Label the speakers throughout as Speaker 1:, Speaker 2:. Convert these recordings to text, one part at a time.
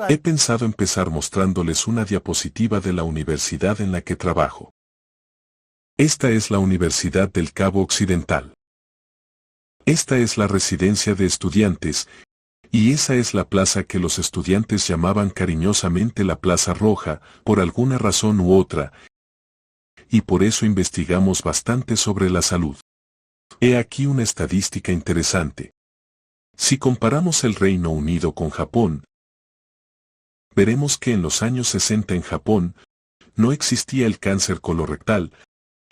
Speaker 1: He pensado empezar mostrándoles una diapositiva de la universidad en la que trabajo. Esta es la Universidad del Cabo Occidental. Esta es la residencia de estudiantes, y esa es la plaza que los estudiantes llamaban cariñosamente la Plaza Roja, por alguna razón u otra, y por eso investigamos bastante sobre la salud. He aquí una estadística interesante. Si comparamos el Reino Unido con Japón, veremos que en los años 60 en Japón no existía el cáncer colorectal,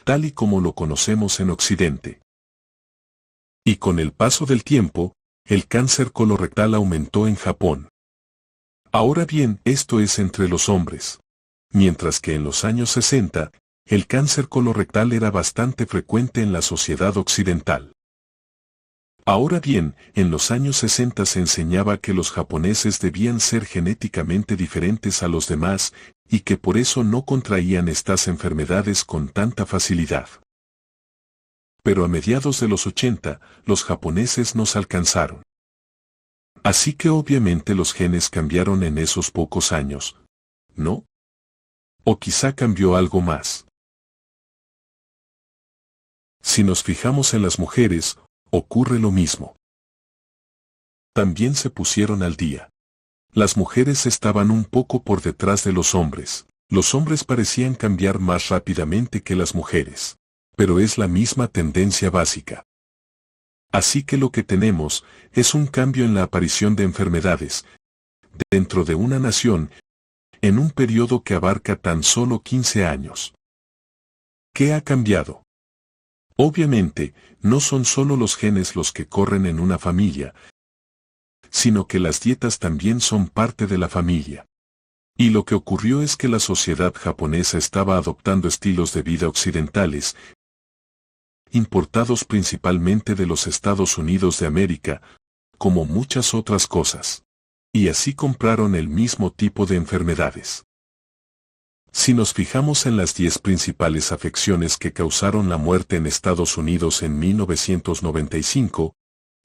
Speaker 1: tal y como lo conocemos en Occidente. Y con el paso del tiempo, el cáncer colorectal aumentó en Japón. Ahora bien, esto es entre los hombres. Mientras que en los años 60, el cáncer colorectal era bastante frecuente en la sociedad occidental. Ahora bien, en los años 60 se enseñaba que los japoneses debían ser genéticamente diferentes a los demás, y que por eso no contraían estas enfermedades con tanta facilidad. Pero a mediados de los 80, los japoneses nos alcanzaron. Así que obviamente los genes cambiaron en esos pocos años, ¿no? O quizá cambió algo más. Si nos fijamos en las mujeres, ocurre lo mismo. También se pusieron al día. Las mujeres estaban un poco por detrás de los hombres. Los hombres parecían cambiar más rápidamente que las mujeres. Pero es la misma tendencia básica. Así que lo que tenemos es un cambio en la aparición de enfermedades dentro de una nación en un periodo que abarca tan solo 15 años. ¿Qué ha cambiado? Obviamente, no son solo los genes los que corren en una familia, sino que las dietas también son parte de la familia. Y lo que ocurrió es que la sociedad japonesa estaba adoptando estilos de vida occidentales, importados principalmente de los Estados Unidos de América, como muchas otras cosas. Y así compraron el mismo tipo de enfermedades. Si nos fijamos en las 10 principales afecciones que causaron la muerte en Estados Unidos en 1995,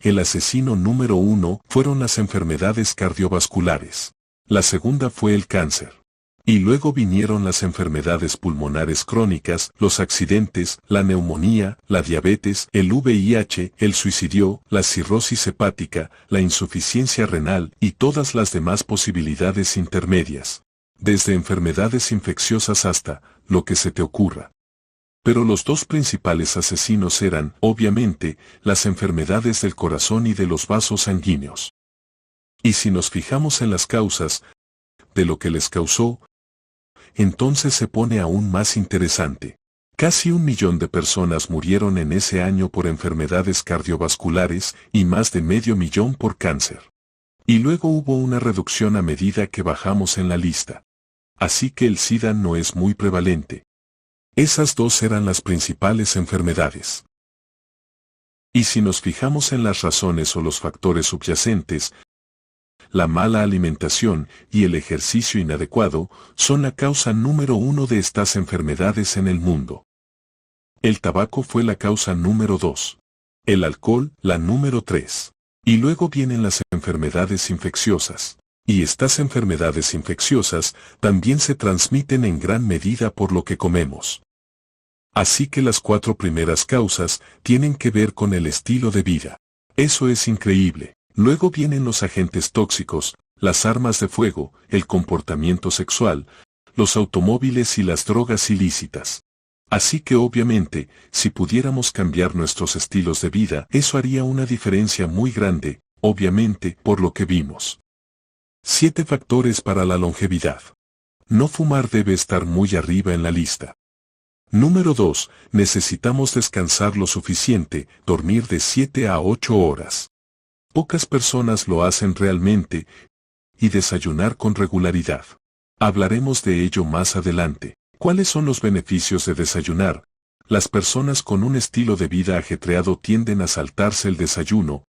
Speaker 1: el asesino número 1 fueron las enfermedades cardiovasculares. La segunda fue el cáncer. Y luego vinieron las enfermedades pulmonares crónicas, los accidentes, la neumonía, la diabetes, el VIH, el suicidio, la cirrosis hepática, la insuficiencia renal y todas las demás posibilidades intermedias. Desde enfermedades infecciosas hasta lo que se te ocurra. Pero los dos principales asesinos eran, obviamente, las enfermedades del corazón y de los vasos sanguíneos. Y si nos fijamos en las causas de lo que les causó, entonces se pone aún más interesante. Casi 1 millón de personas murieron en ese año por enfermedades cardiovasculares y más de medio millón por cáncer. Y luego hubo una reducción a medida que bajamos en la lista. Así que el SIDA no es muy prevalente. Esas dos eran las principales enfermedades. Y si nos fijamos en las razones o los factores subyacentes, la mala alimentación y el ejercicio inadecuado son la causa número 1 de estas enfermedades en el mundo. El tabaco fue la causa número 2. El alcohol, la número 3. Y luego vienen las enfermedades infecciosas. Y estas enfermedades infecciosas también se transmiten en gran medida por lo que comemos. Así que las 4 primeras causas tienen que ver con el estilo de vida. Eso es increíble. Luego vienen los agentes tóxicos, las armas de fuego, el comportamiento sexual, los automóviles y las drogas ilícitas. Así que obviamente, si pudiéramos cambiar nuestros estilos de vida, eso haría una diferencia muy grande, obviamente, por lo que vimos. 7 factores para la longevidad. No fumar debe estar muy arriba en la lista. Número 2. Necesitamos descansar lo suficiente, dormir de 7 a 8 horas. Pocas personas lo hacen realmente, y desayunar con regularidad. Hablaremos de ello más adelante. ¿Cuáles son los beneficios de desayunar? Las personas con un estilo de vida ajetreado tienden a saltarse el desayuno,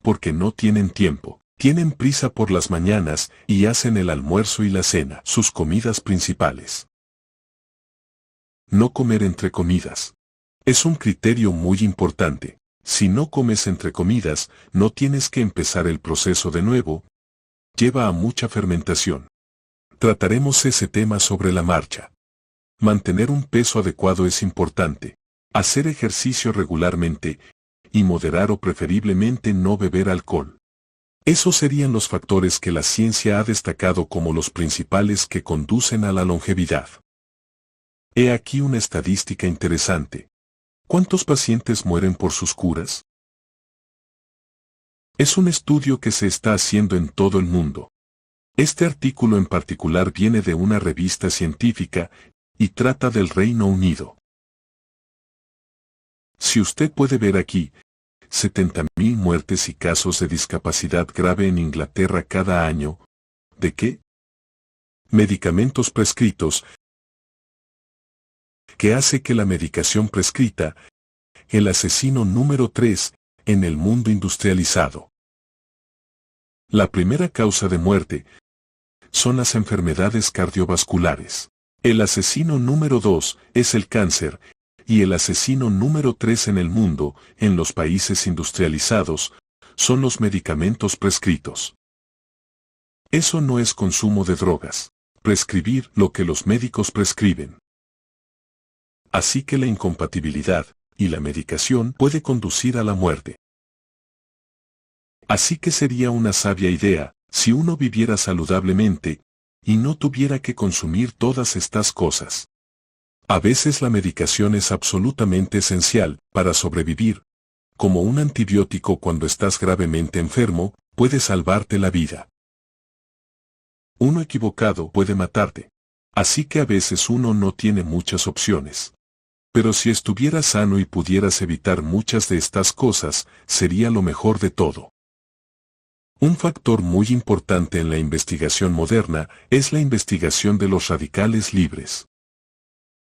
Speaker 1: porque no tienen tiempo. Tienen prisa por las mañanas y hacen el almuerzo y la cena, sus comidas principales. No comer entre comidas. Es un criterio muy importante. Si no comes entre comidas, no tienes que empezar el proceso de nuevo, lleva a mucha fermentación. Trataremos ese tema sobre la marcha. Mantener un peso adecuado es importante. Hacer ejercicio regularmente y moderar o preferiblemente no beber alcohol. Esos serían los factores que la ciencia ha destacado como los principales que conducen a la longevidad. He aquí una estadística interesante. ¿Cuántos pacientes mueren por sus curas? Es un estudio que se está haciendo en todo el mundo. Este artículo en particular viene de una revista científica y trata del Reino Unido. Si usted puede ver aquí, 70.000 muertes y casos de discapacidad grave en Inglaterra cada año. ¿De qué? Medicamentos prescritos. ¿Qué hace que la medicación prescrita, el asesino número 3, en el mundo industrializado? La primera causa de muerte son las enfermedades cardiovasculares. El asesino número 2 es el cáncer, y el asesino número 3 en el mundo, en los países industrializados, son los medicamentos prescritos. Eso no es consumo de drogas, prescribir lo que los médicos prescriben. Así que la incompatibilidad y la medicación puede conducir a la muerte. Así que sería una sabia idea, si uno viviera saludablemente, y no tuviera que consumir todas estas cosas. A veces la medicación es absolutamente esencial para sobrevivir. Como un antibiótico cuando estás gravemente enfermo, puede salvarte la vida. Uno equivocado puede matarte. Así que a veces uno no tiene muchas opciones. Pero si estuvieras sano y pudieras evitar muchas de estas cosas, sería lo mejor de todo. Un factor muy importante en la investigación moderna es la investigación de los radicales libres.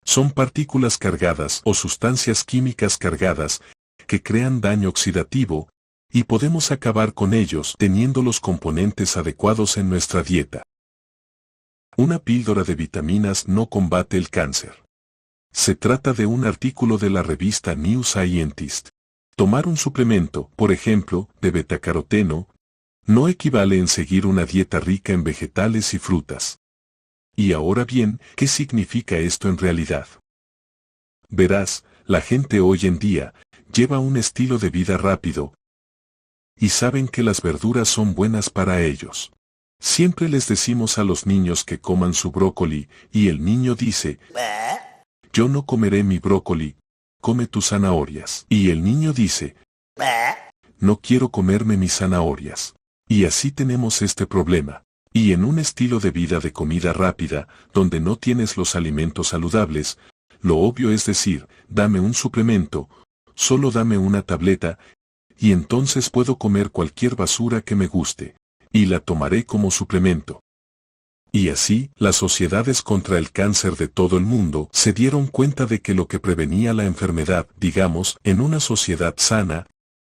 Speaker 1: Son partículas cargadas o sustancias químicas cargadas que crean daño oxidativo, y podemos acabar con ellos teniendo los componentes adecuados en nuestra dieta. Una píldora de vitaminas no combate el cáncer. Se trata de un artículo de la revista New Scientist. Tomar un suplemento, por ejemplo, de betacaroteno, no equivale en seguir una dieta rica en vegetales y frutas. Y ahora bien, ¿qué significa esto en realidad? Verás, la gente hoy en día lleva un estilo de vida rápido y saben que las verduras son buenas para ellos. Siempre les decimos a los niños que coman su brócoli y el niño dice, yo no comeré mi brócoli, come tus zanahorias. Y el niño dice, no quiero comerme mis zanahorias. Y así tenemos este problema. Y en un estilo de vida de comida rápida, donde no tienes los alimentos saludables, lo obvio es decir, dame un suplemento, solo dame una tableta, y entonces puedo comer cualquier basura que me guste, y la tomaré como suplemento. Y así, las sociedades contra el cáncer de todo el mundo se dieron cuenta de que lo que prevenía la enfermedad, digamos, en una sociedad sana,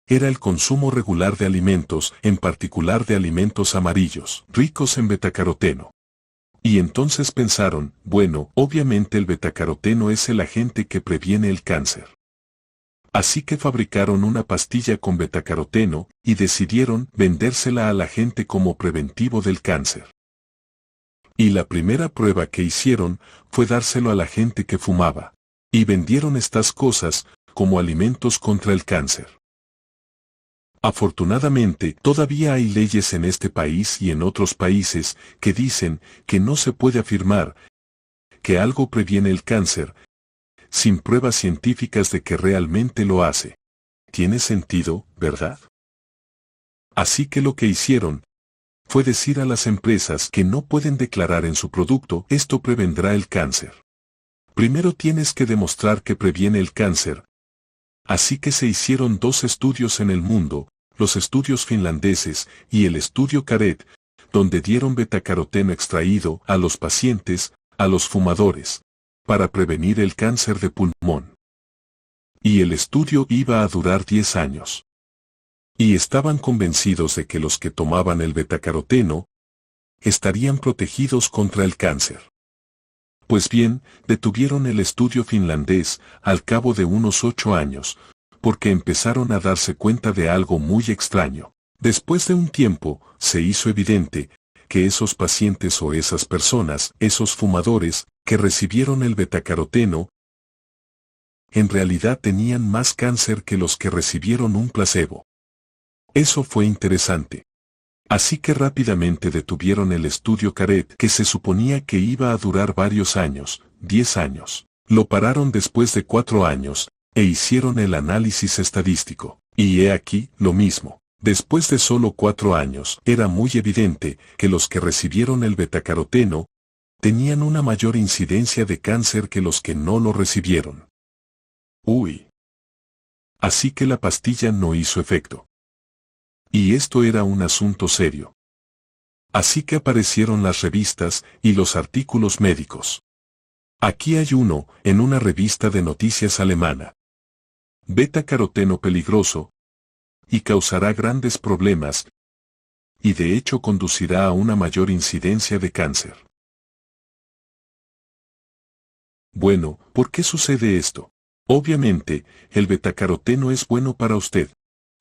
Speaker 1: era el consumo regular de alimentos, en particular de alimentos amarillos, ricos en betacaroteno. Y entonces pensaron, bueno, obviamente el betacaroteno es el agente que previene el cáncer. Así que fabricaron una pastilla con betacaroteno, y decidieron vendérsela a la gente como preventivo del cáncer. Y la primera prueba que hicieron fue dárselo a la gente que fumaba. Y vendieron estas cosas como alimentos contra el cáncer. Afortunadamente, todavía hay leyes en este país y en otros países que dicen que no se puede afirmar que algo previene el cáncer sin pruebas científicas de que realmente lo hace. Tiene sentido, ¿verdad? Así que lo que hicieron fue decir a las empresas que no pueden declarar en su producto esto prevendrá el cáncer. Primero tienes que demostrar que previene el cáncer. Así que se hicieron 2 estudios en el mundo, los estudios finlandeses y el estudio CARET, donde dieron betacaroteno extraído a los pacientes, a los fumadores, para prevenir el cáncer de pulmón. Y el estudio iba a durar 10 años. Y estaban convencidos de que los que tomaban el betacaroteno estarían protegidos contra el cáncer. Pues bien, detuvieron el estudio finlandés al cabo de unos 8 años, porque empezaron a darse cuenta de algo muy extraño. Después de un tiempo, se hizo evidente que esos pacientes o esas personas, esos fumadores, que recibieron el betacaroteno, en realidad tenían más cáncer que los que recibieron un placebo. Eso fue interesante. Así que rápidamente detuvieron el estudio CARET, que se suponía que iba a durar varios años, 10 años. Lo pararon después de 4 años, e hicieron el análisis estadístico. Y he aquí, lo mismo. Después de solo 4 años, era muy evidente que los que recibieron el betacaroteno tenían una mayor incidencia de cáncer que los que no lo recibieron. Uy. Así que la pastilla no hizo efecto. Y esto era un asunto serio. Así que aparecieron las revistas y los artículos médicos. Aquí hay uno, en una revista de noticias alemana. Beta-caroteno peligroso, y causará grandes problemas, y de hecho conducirá a una mayor incidencia de cáncer. Bueno, ¿por qué sucede esto? Obviamente, el betacaroteno es bueno para usted,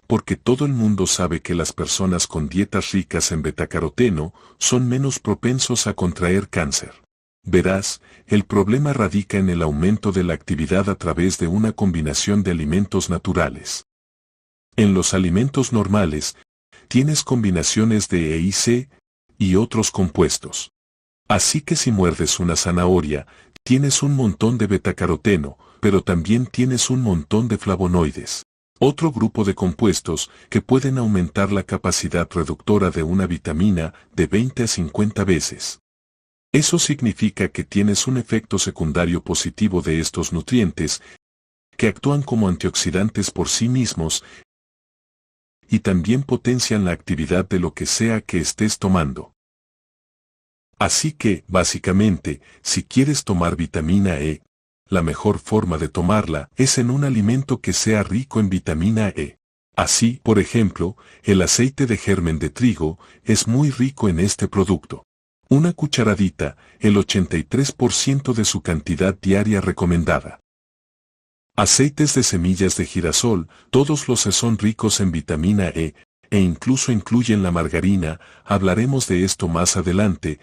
Speaker 1: porque todo el mundo sabe que las personas con dietas ricas en betacaroteno son menos propensos a contraer cáncer. Verás, el problema radica en el aumento de la actividad a través de una combinación de alimentos naturales. En los alimentos normales, tienes combinaciones de E y C y otros compuestos. Así que si muerdes una zanahoria, tienes un montón de betacaroteno, pero también tienes un montón de flavonoides. Otro grupo de compuestos que pueden aumentar la capacidad reductora de una vitamina de 20 a 50 veces. Eso significa que tienes un efecto secundario positivo de estos nutrientes, que actúan como antioxidantes por sí mismos, y también potencian la actividad de lo que sea que estés tomando. Así que, básicamente, si quieres tomar vitamina E, la mejor forma de tomarla es en un alimento que sea rico en vitamina E. Así, por ejemplo, el aceite de germen de trigo es muy rico en este producto. Una cucharadita, el 83% de su cantidad diaria recomendada. Aceites de semillas de girasol, todos los son ricos en vitamina E, e incluso incluyen la margarina, hablaremos de esto más adelante.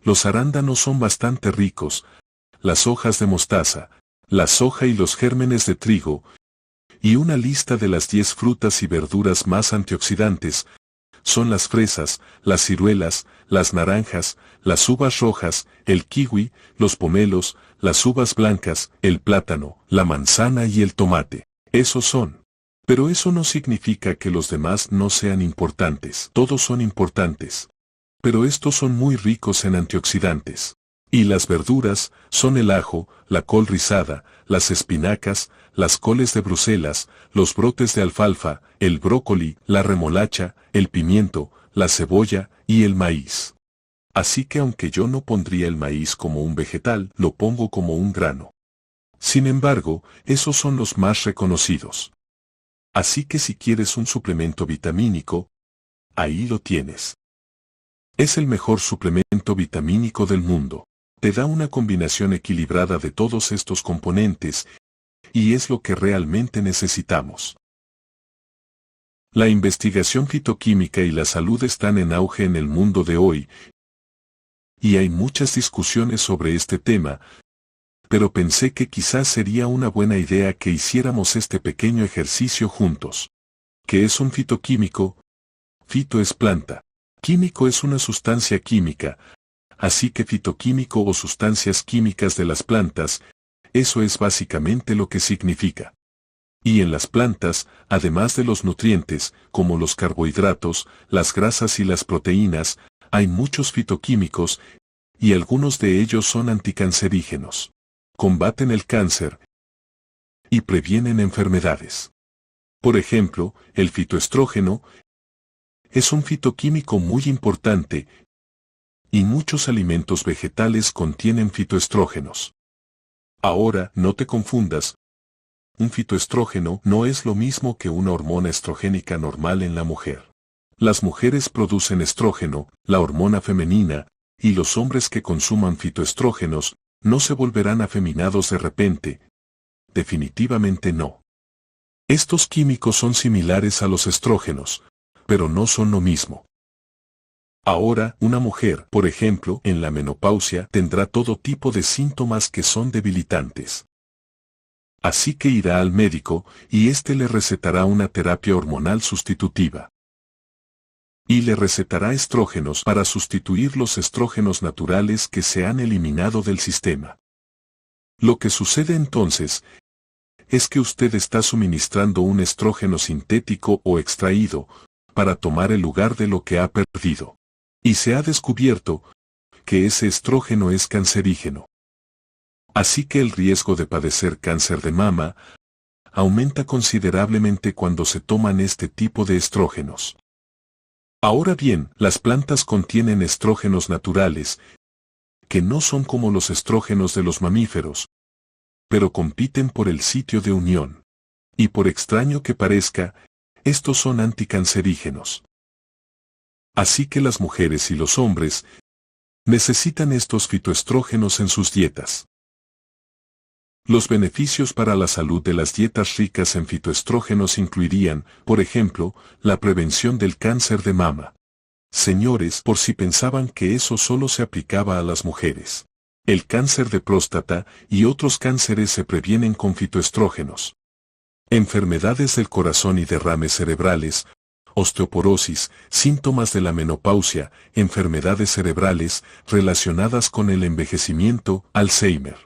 Speaker 1: Los arándanos son bastante ricos, las hojas de mostaza, la soja y los gérmenes de trigo, y una lista de las 10 frutas y verduras más antioxidantes, son las fresas, las ciruelas, las naranjas, las uvas rojas, el kiwi, los pomelos, las uvas blancas, el plátano, la manzana y el tomate. Esos son. Pero eso no significa que los demás no sean importantes. Todos son importantes. Pero estos son muy ricos en antioxidantes. Y las verduras son el ajo, la col rizada, las espinacas, las coles de Bruselas, los brotes de alfalfa, el brócoli, la remolacha, el pimiento, la cebolla y el maíz. Así que aunque yo no pondría el maíz como un vegetal, lo pongo como un grano. Sin embargo, esos son los más reconocidos. Así que si quieres un suplemento vitamínico, ahí lo tienes. Es el mejor suplemento vitamínico del mundo. Te da una combinación equilibrada de todos estos componentes, y es lo que realmente necesitamos. La investigación fitoquímica y la salud están en auge en el mundo de hoy, y hay muchas discusiones sobre este tema, pero pensé que quizás sería una buena idea que hiciéramos este pequeño ejercicio juntos. ¿Qué es un fitoquímico? Fito es planta. Químico es una sustancia química. Así que fitoquímico o sustancias químicas de las plantas, eso es básicamente lo que significa. Y en las plantas, además de los nutrientes, como los carbohidratos, las grasas y las proteínas, hay muchos fitoquímicos, y algunos de ellos son anticancerígenos. Combaten el cáncer y previenen enfermedades. Por ejemplo, el fitoestrógeno es un fitoquímico muy importante, y muchos alimentos vegetales contienen fitoestrógenos. Ahora, no te confundas. Un fitoestrógeno no es lo mismo que una hormona estrogénica normal en la mujer. Las mujeres producen estrógeno, la hormona femenina, y los hombres que consuman fitoestrógenos no se volverán afeminados de repente. Definitivamente no. Estos químicos son similares a los estrógenos, pero no son lo mismo. Ahora, una mujer, por ejemplo, en la menopausia, tendrá todo tipo de síntomas que son debilitantes. Así que irá al médico, y éste le recetará una terapia hormonal sustitutiva. Y le recetará estrógenos para sustituir los estrógenos naturales que se han eliminado del sistema. Lo que sucede entonces es que usted está suministrando un estrógeno sintético o extraído para tomar el lugar de lo que ha perdido. Y se ha descubierto que ese estrógeno es cancerígeno. Así que el riesgo de padecer cáncer de mama aumenta considerablemente cuando se toman este tipo de estrógenos. Ahora bien, las plantas contienen estrógenos naturales, que no son como los estrógenos de los mamíferos, pero compiten por el sitio de unión. Y por extraño que parezca, estos son anticancerígenos. Así que las mujeres y los hombres necesitan estos fitoestrógenos en sus dietas. Los beneficios para la salud de las dietas ricas en fitoestrógenos incluirían, por ejemplo, la prevención del cáncer de mama. Señores, por si pensaban que eso solo se aplicaba a las mujeres. El cáncer de próstata y otros cánceres se previenen con fitoestrógenos. Enfermedades del corazón y derrames cerebrales, osteoporosis, síntomas de la menopausia, enfermedades cerebrales relacionadas con el envejecimiento, Alzheimer.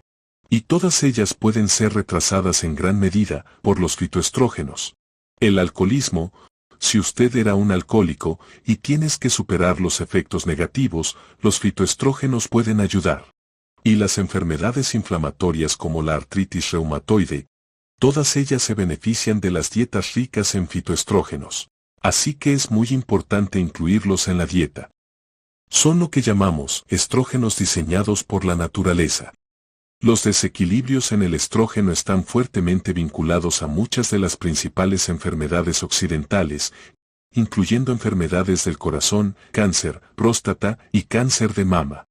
Speaker 1: Y todas ellas pueden ser retrasadas en gran medida por los fitoestrógenos. El alcoholismo, si usted era un alcohólico y tienes que superar los efectos negativos, los fitoestrógenos pueden ayudar. Y las enfermedades inflamatorias como la artritis reumatoide, todas ellas se benefician de las dietas ricas en fitoestrógenos. Así que es muy importante incluirlos en la dieta. Son lo que llamamos estrógenos diseñados por la naturaleza. Los desequilibrios en el estrógeno están fuertemente vinculados a muchas de las principales enfermedades occidentales, incluyendo enfermedades del corazón, cáncer, próstata y cáncer de mama.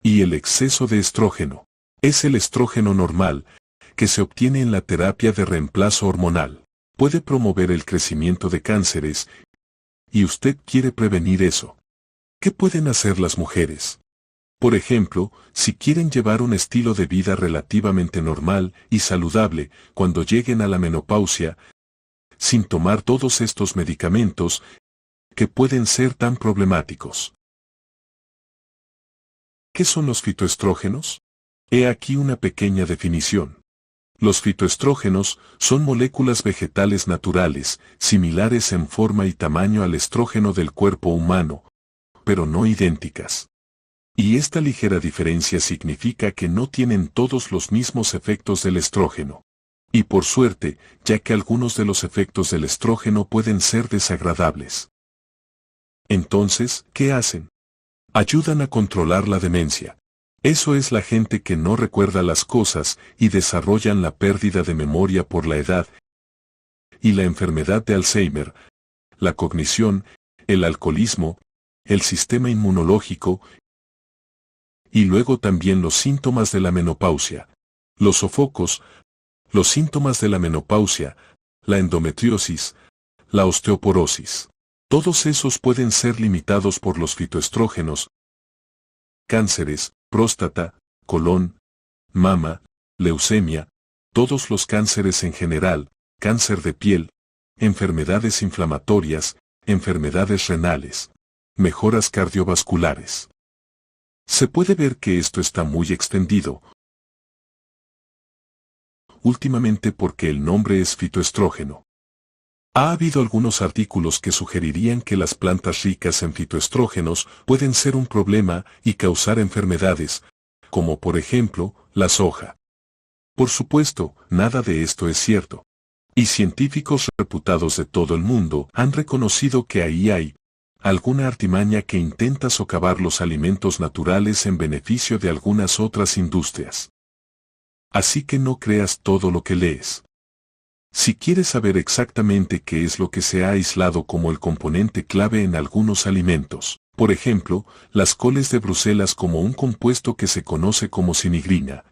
Speaker 1: Y el exceso de estrógeno es el estrógeno normal, que se obtiene en la terapia de reemplazo hormonal. Puede promover el crecimiento de cánceres, y usted quiere prevenir eso. ¿Qué pueden hacer las mujeres? Por ejemplo, si quieren llevar un estilo de vida relativamente normal y saludable cuando lleguen a la menopausia, sin tomar todos estos medicamentos que pueden ser tan problemáticos. ¿Qué son los fitoestrógenos? He aquí una pequeña definición. Los fitoestrógenos son moléculas vegetales naturales, similares en forma y tamaño al estrógeno del cuerpo humano, pero no idénticas. Y esta ligera diferencia significa que no tienen todos los mismos efectos del estrógeno. Y por suerte, ya que algunos de los efectos del estrógeno pueden ser desagradables. Entonces, ¿qué hacen? Ayudan a controlar la demencia. Eso es la gente que no recuerda las cosas y desarrollan la pérdida de memoria por la edad y la enfermedad de Alzheimer, la cognición, el alcoholismo, el sistema inmunológico, y luego también los síntomas de la menopausia, los sofocos, los síntomas de la menopausia, la endometriosis, la osteoporosis. Todos esos pueden ser limitados por los fitoestrógenos, cánceres, próstata, colon, mama, leucemia, todos los cánceres en general, cáncer de piel, enfermedades inflamatorias, enfermedades renales, mejoras cardiovasculares. Se puede ver que esto está muy extendido últimamente porque el nombre es fitoestrógeno. Ha habido algunos artículos que sugerirían que las plantas ricas en fitoestrógenos pueden ser un problema y causar enfermedades, como por ejemplo, la soja. Por supuesto, nada de esto es cierto. Y científicos reputados de todo el mundo han reconocido que ahí hay alguna artimaña que intenta socavar los alimentos naturales en beneficio de algunas otras industrias. Así que no creas todo lo que lees. Si quieres saber exactamente qué es lo que se ha aislado como el componente clave en algunos alimentos, por ejemplo, las coles de Bruselas como un compuesto que se conoce como sinigrina,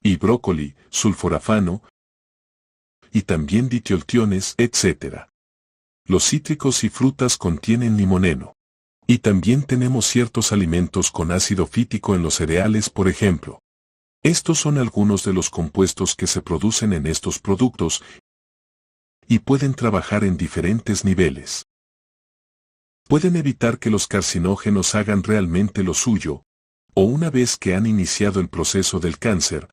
Speaker 1: y brócoli, sulforafano, y también ditioltiones, etc. Los cítricos y frutas contienen limoneno. Y también tenemos ciertos alimentos con ácido fítico en los cereales, por ejemplo. Estos son algunos de los compuestos que se producen en estos productos y pueden trabajar en diferentes niveles. Pueden evitar que los carcinógenos hagan realmente lo suyo, o una vez que han iniciado el proceso del cáncer,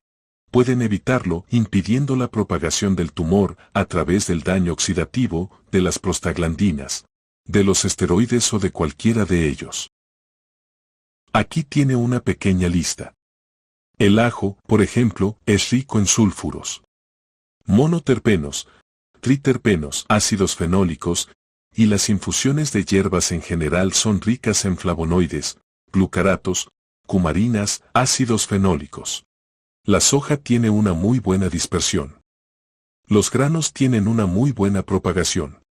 Speaker 1: pueden evitarlo impidiendo la propagación del tumor a través del daño oxidativo, de las prostaglandinas, de los esteroides o de cualquiera de ellos. Aquí tiene una pequeña lista. El ajo, por ejemplo, es rico en sulfuros, monoterpenos, triterpenos, ácidos fenólicos, y las infusiones de hierbas en general son ricas en flavonoides, glucaratos, cumarinas, ácidos fenólicos. La soja tiene una muy buena dispersión. Los granos tienen una muy buena propagación.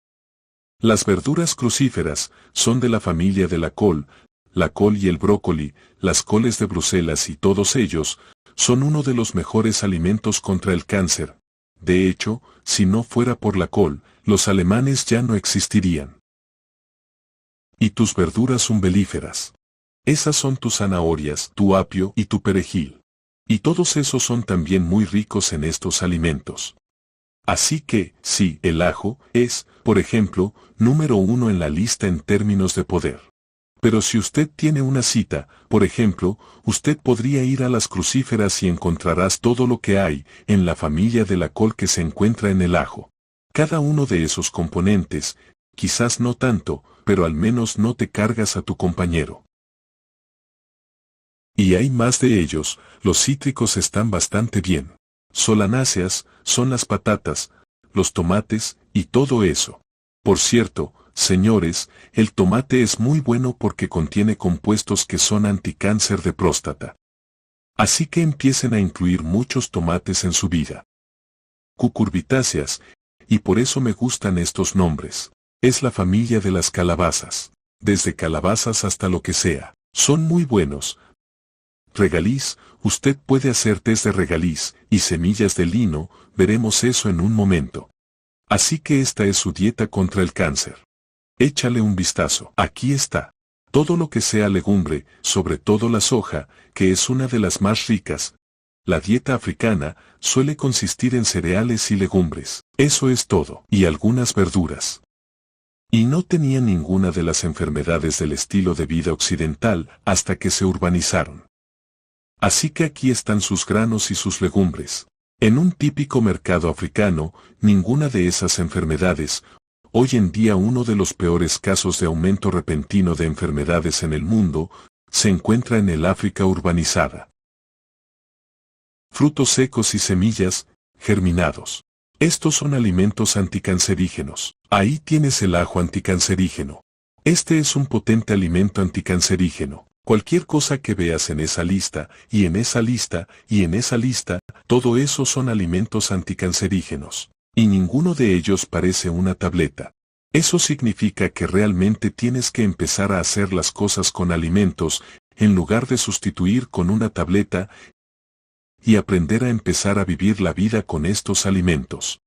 Speaker 1: Las verduras crucíferas son de la familia de la col y el brócoli, las coles de Bruselas y todos ellos son uno de los mejores alimentos contra el cáncer. De hecho, si no fuera por la col, los alemanes ya no existirían. Y tus verduras umbelíferas. Esas son tus zanahorias, tu apio y tu perejil. Y todos esos son también muy ricos en estos alimentos. Así que, sí, el ajo es, por ejemplo, número 1 en la lista en términos de poder. Pero si usted tiene una cita, por ejemplo, usted podría ir a las crucíferas y encontrarás todo lo que hay en la familia de la col que se encuentra en el ajo. Cada uno de esos componentes, quizás no tanto, pero al menos no te cargas a tu compañero. Y hay más de ellos, los cítricos están bastante bien. Solanáceas son las patatas, los tomates y todo eso. Por cierto, señores, el tomate es muy bueno porque contiene compuestos que son anticáncer de próstata. Así que empiecen a incluir muchos tomates en su vida. Cucurbitáceas, y por eso me gustan estos nombres. Es la familia de las calabazas. Desde calabazas hasta lo que sea. Son muy buenos. Regaliz, usted puede hacer test de regaliz y semillas de lino, veremos eso en un momento. Así que esta es su dieta contra el cáncer. Échale un vistazo. Aquí está. Todo lo que sea legumbre, sobre todo la soja, que es una de las más ricas. La dieta africana suele consistir en cereales y legumbres. Eso es todo. Y algunas verduras. Y no tenía ninguna de las enfermedades del estilo de vida occidental hasta que se urbanizaron. Así que aquí están sus granos y sus legumbres. En un típico mercado africano, ninguna de esas enfermedades. Hoy en día uno de los peores casos de aumento repentino de enfermedades en el mundo, se encuentra en el África urbanizada. Frutos secos y semillas, germinados. Estos son alimentos anticancerígenos. Ahí tienes el ajo anticancerígeno. Este es un potente alimento anticancerígeno. Cualquier cosa que veas en esa lista, y en esa lista, y en esa lista, todo eso son alimentos anticancerígenos. Y ninguno de ellos parece una tableta. Eso significa que realmente tienes que empezar a hacer las cosas con alimentos, en lugar de sustituir con una tableta, y aprender a empezar a vivir la vida con estos alimentos.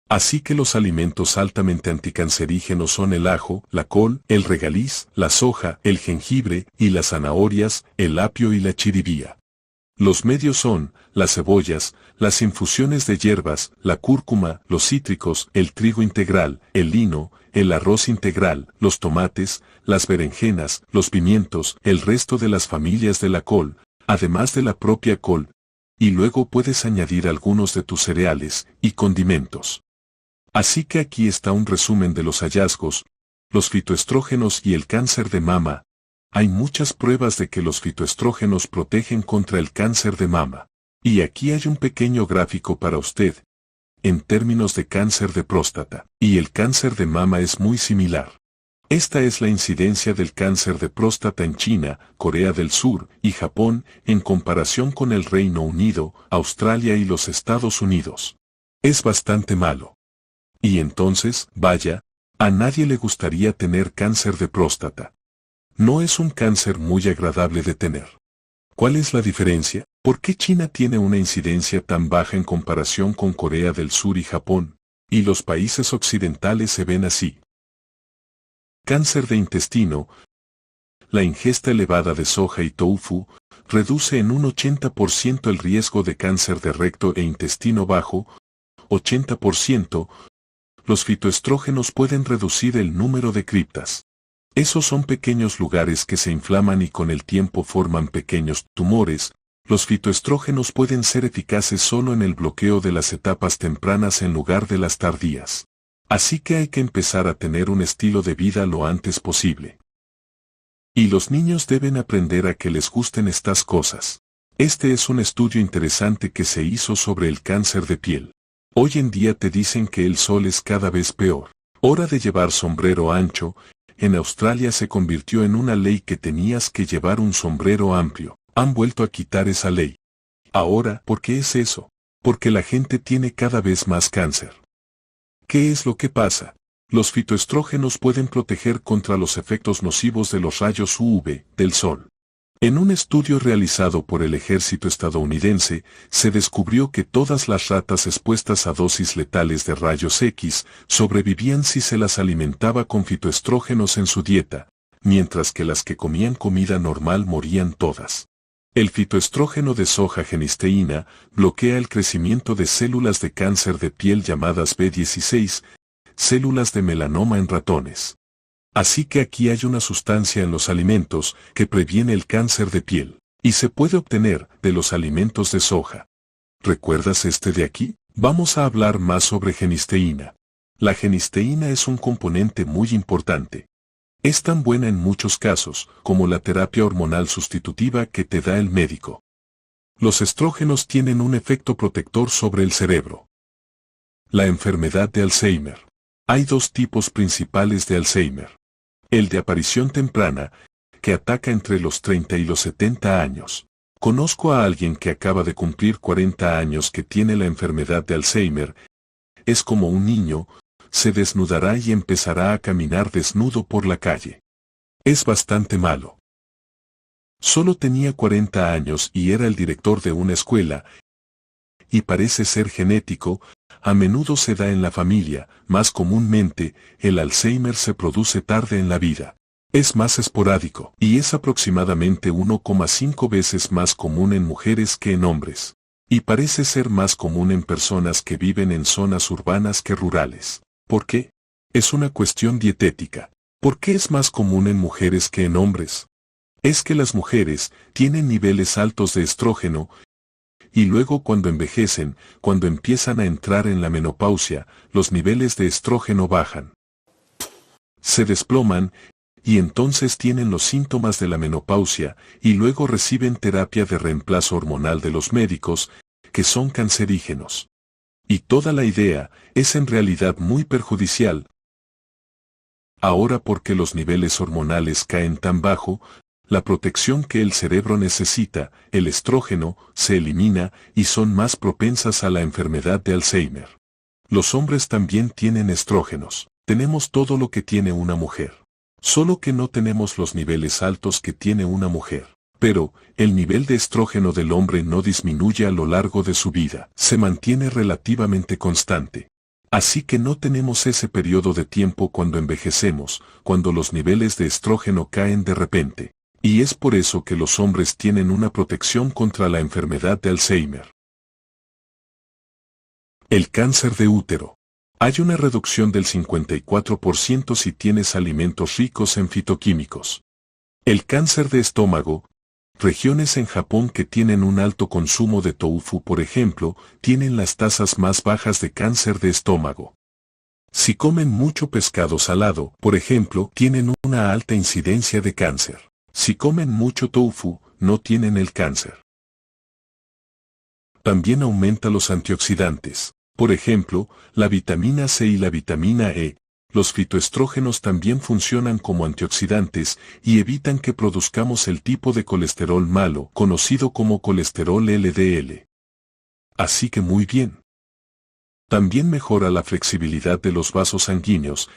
Speaker 1: Así que los alimentos altamente anticancerígenos son el ajo, la col, el regaliz, la soja, el jengibre y las zanahorias, el apio y la chiribía. Los medios son las cebollas, las infusiones de hierbas, la cúrcuma, los cítricos, el trigo integral, el lino, el arroz integral, los tomates, las berenjenas, los pimientos, el resto de las familias de la col, además de la propia col, y luego puedes añadir algunos de tus cereales y condimentos. Así que aquí está un resumen de los hallazgos, los fitoestrógenos y el cáncer de mama. Hay muchas pruebas de que los fitoestrógenos protegen contra el cáncer de mama. Y aquí hay un pequeño gráfico para usted, en términos de cáncer de próstata. Y el cáncer de mama es muy similar. Esta es la incidencia del cáncer de próstata en China, Corea del Sur y Japón en comparación con el Reino Unido, Australia y los Estados Unidos. Es bastante malo. Y entonces, vaya, a nadie le gustaría tener cáncer de próstata. No es un cáncer muy agradable de tener. ¿Cuál es la diferencia? ¿Por qué China tiene una incidencia tan baja en comparación con Corea del Sur y Japón? Y los países occidentales se ven así. Cáncer de intestino. La ingesta elevada de soja y tofu reduce en un 80% el riesgo de cáncer de recto e intestino bajo. 80%. Los fitoestrógenos pueden reducir el número de criptas. Esos son pequeños lugares que se inflaman y con el tiempo forman pequeños tumores. Los fitoestrógenos pueden ser eficaces solo en el bloqueo de las etapas tempranas en lugar de las tardías. Así que hay que empezar a tener un estilo de vida lo antes posible. Y los niños deben aprender a que les gusten estas cosas. Este es un estudio interesante que se hizo sobre el cáncer de piel. Hoy en día te dicen que el sol es cada vez peor. Hora de llevar sombrero ancho. En Australia se convirtió en una ley que tenías que llevar un sombrero amplio. Han vuelto a quitar esa ley. Ahora, ¿por qué es eso? Porque la gente tiene cada vez más cáncer. ¿Qué es lo que pasa? Los fitoestrógenos pueden proteger contra los efectos nocivos de los rayos UV del sol. En un estudio realizado por el ejército estadounidense, se descubrió que todas las ratas expuestas a dosis letales de rayos X sobrevivían si se las alimentaba con fitoestrógenos en su dieta, mientras que las que comían comida normal morían todas. El fitoestrógeno de soja genisteína bloquea el crecimiento de células de cáncer de piel llamadas B16, células de melanoma en ratones. Así que aquí hay una sustancia en los alimentos que previene el cáncer de piel, y se puede obtener de los alimentos de soja. ¿Recuerdas este de aquí? Vamos a hablar más sobre genisteína. La genisteína es un componente muy importante. Es tan buena en muchos casos como la terapia hormonal sustitutiva que te da el médico. Los estrógenos tienen un efecto protector sobre el cerebro. La enfermedad de Alzheimer. Hay dos tipos principales de Alzheimer. El de aparición temprana, que ataca entre los 30 y los 70 años. Conozco a alguien que acaba de cumplir 40 años que tiene la enfermedad de Alzheimer. Es como un niño. Se desnudará y empezará a caminar desnudo por la calle. Es bastante malo. Solo tenía 40 años y era el director de una escuela. Y parece ser genético, a menudo se da en la familia, más comúnmente, el Alzheimer se produce tarde en la vida. Es más esporádico y es aproximadamente 1,5 veces más común en mujeres que en hombres. Y parece ser más común en personas que viven en zonas urbanas que rurales. ¿Por qué? Es una cuestión dietética. ¿Por qué es más común en mujeres que en hombres? Es que las mujeres tienen niveles altos de estrógeno y luego cuando envejecen, cuando empiezan a entrar en la menopausia, los niveles de estrógeno bajan. Se desploman y entonces tienen los síntomas de la menopausia y luego reciben terapia de reemplazo hormonal de los médicos, que son cancerígenos. Y toda la idea es en realidad muy perjudicial. Ahora porque los niveles hormonales caen tan bajo, la protección que el cerebro necesita, el estrógeno, se elimina y son más propensas a la enfermedad de Alzheimer. Los hombres también tienen estrógenos. Tenemos todo lo que tiene una mujer. Solo que no tenemos los niveles altos que tiene una mujer. Pero, el nivel de estrógeno del hombre no disminuye a lo largo de su vida, se mantiene relativamente constante. Así que no tenemos ese periodo de tiempo cuando envejecemos, cuando los niveles de estrógeno caen de repente. Y es por eso que los hombres tienen una protección contra la enfermedad de Alzheimer. El cáncer de útero. Hay una reducción del 54% si tienes alimentos ricos en fitoquímicos. El cáncer de estómago. Regiones en Japón que tienen un alto consumo de tofu, por ejemplo, tienen las tasas más bajas de cáncer de estómago. Si comen mucho pescado salado, por ejemplo, tienen una alta incidencia de cáncer. Si comen mucho tofu, no tienen el cáncer. También aumenta los antioxidantes. Por ejemplo, la vitamina C y la vitamina E. Los fitoestrógenos también funcionan como antioxidantes y evitan que produzcamos el tipo de colesterol malo, conocido como colesterol LDL. Así que muy bien. También mejora la flexibilidad de los vasos sanguíneos.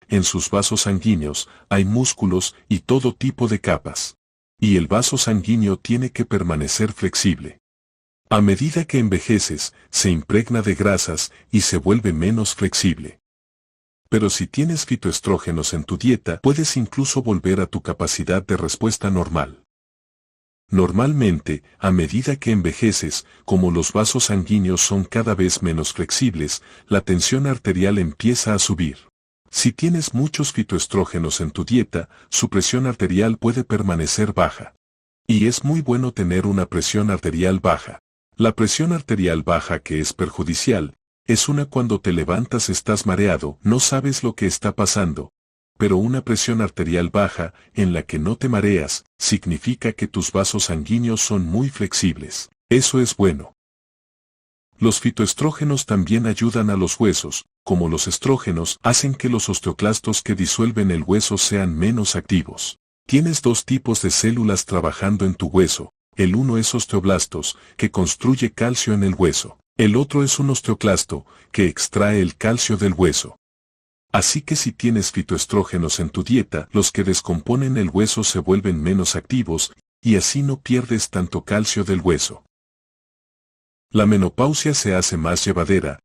Speaker 1: En sus vasos sanguíneos hay músculos y todo tipo de capas. Y el vaso sanguíneo tiene que permanecer flexible. A medida que envejeces, se impregna de grasas y se vuelve menos flexible. Pero si tienes fitoestrógenos en tu dieta, puedes incluso volver a tu capacidad de respuesta normal. Normalmente, a medida que envejeces, como los vasos sanguíneos son cada vez menos flexibles, la tensión arterial empieza a subir. Si tienes muchos fitoestrógenos en tu dieta, su presión arterial puede permanecer baja. Y es muy bueno tener una presión arterial baja. La presión arterial baja que es perjudicial, es una cuando te levantas estás mareado, no sabes lo que está pasando. Pero una presión arterial baja, en la que no te mareas, significa que tus vasos sanguíneos son muy flexibles. Eso es bueno. Los fitoestrógenos también ayudan a los huesos, como los estrógenos hacen que los osteoclastos que disuelven el hueso sean menos activos. Tienes dos tipos de células trabajando en tu hueso. El uno es osteoblastos, que construye calcio en el hueso. El otro es un osteoclasto, que extrae el calcio del hueso. Así que si tienes fitoestrógenos en tu dieta, los que descomponen el hueso se vuelven menos activos, y así no pierdes tanto calcio del hueso. La menopausia se hace más llevadera.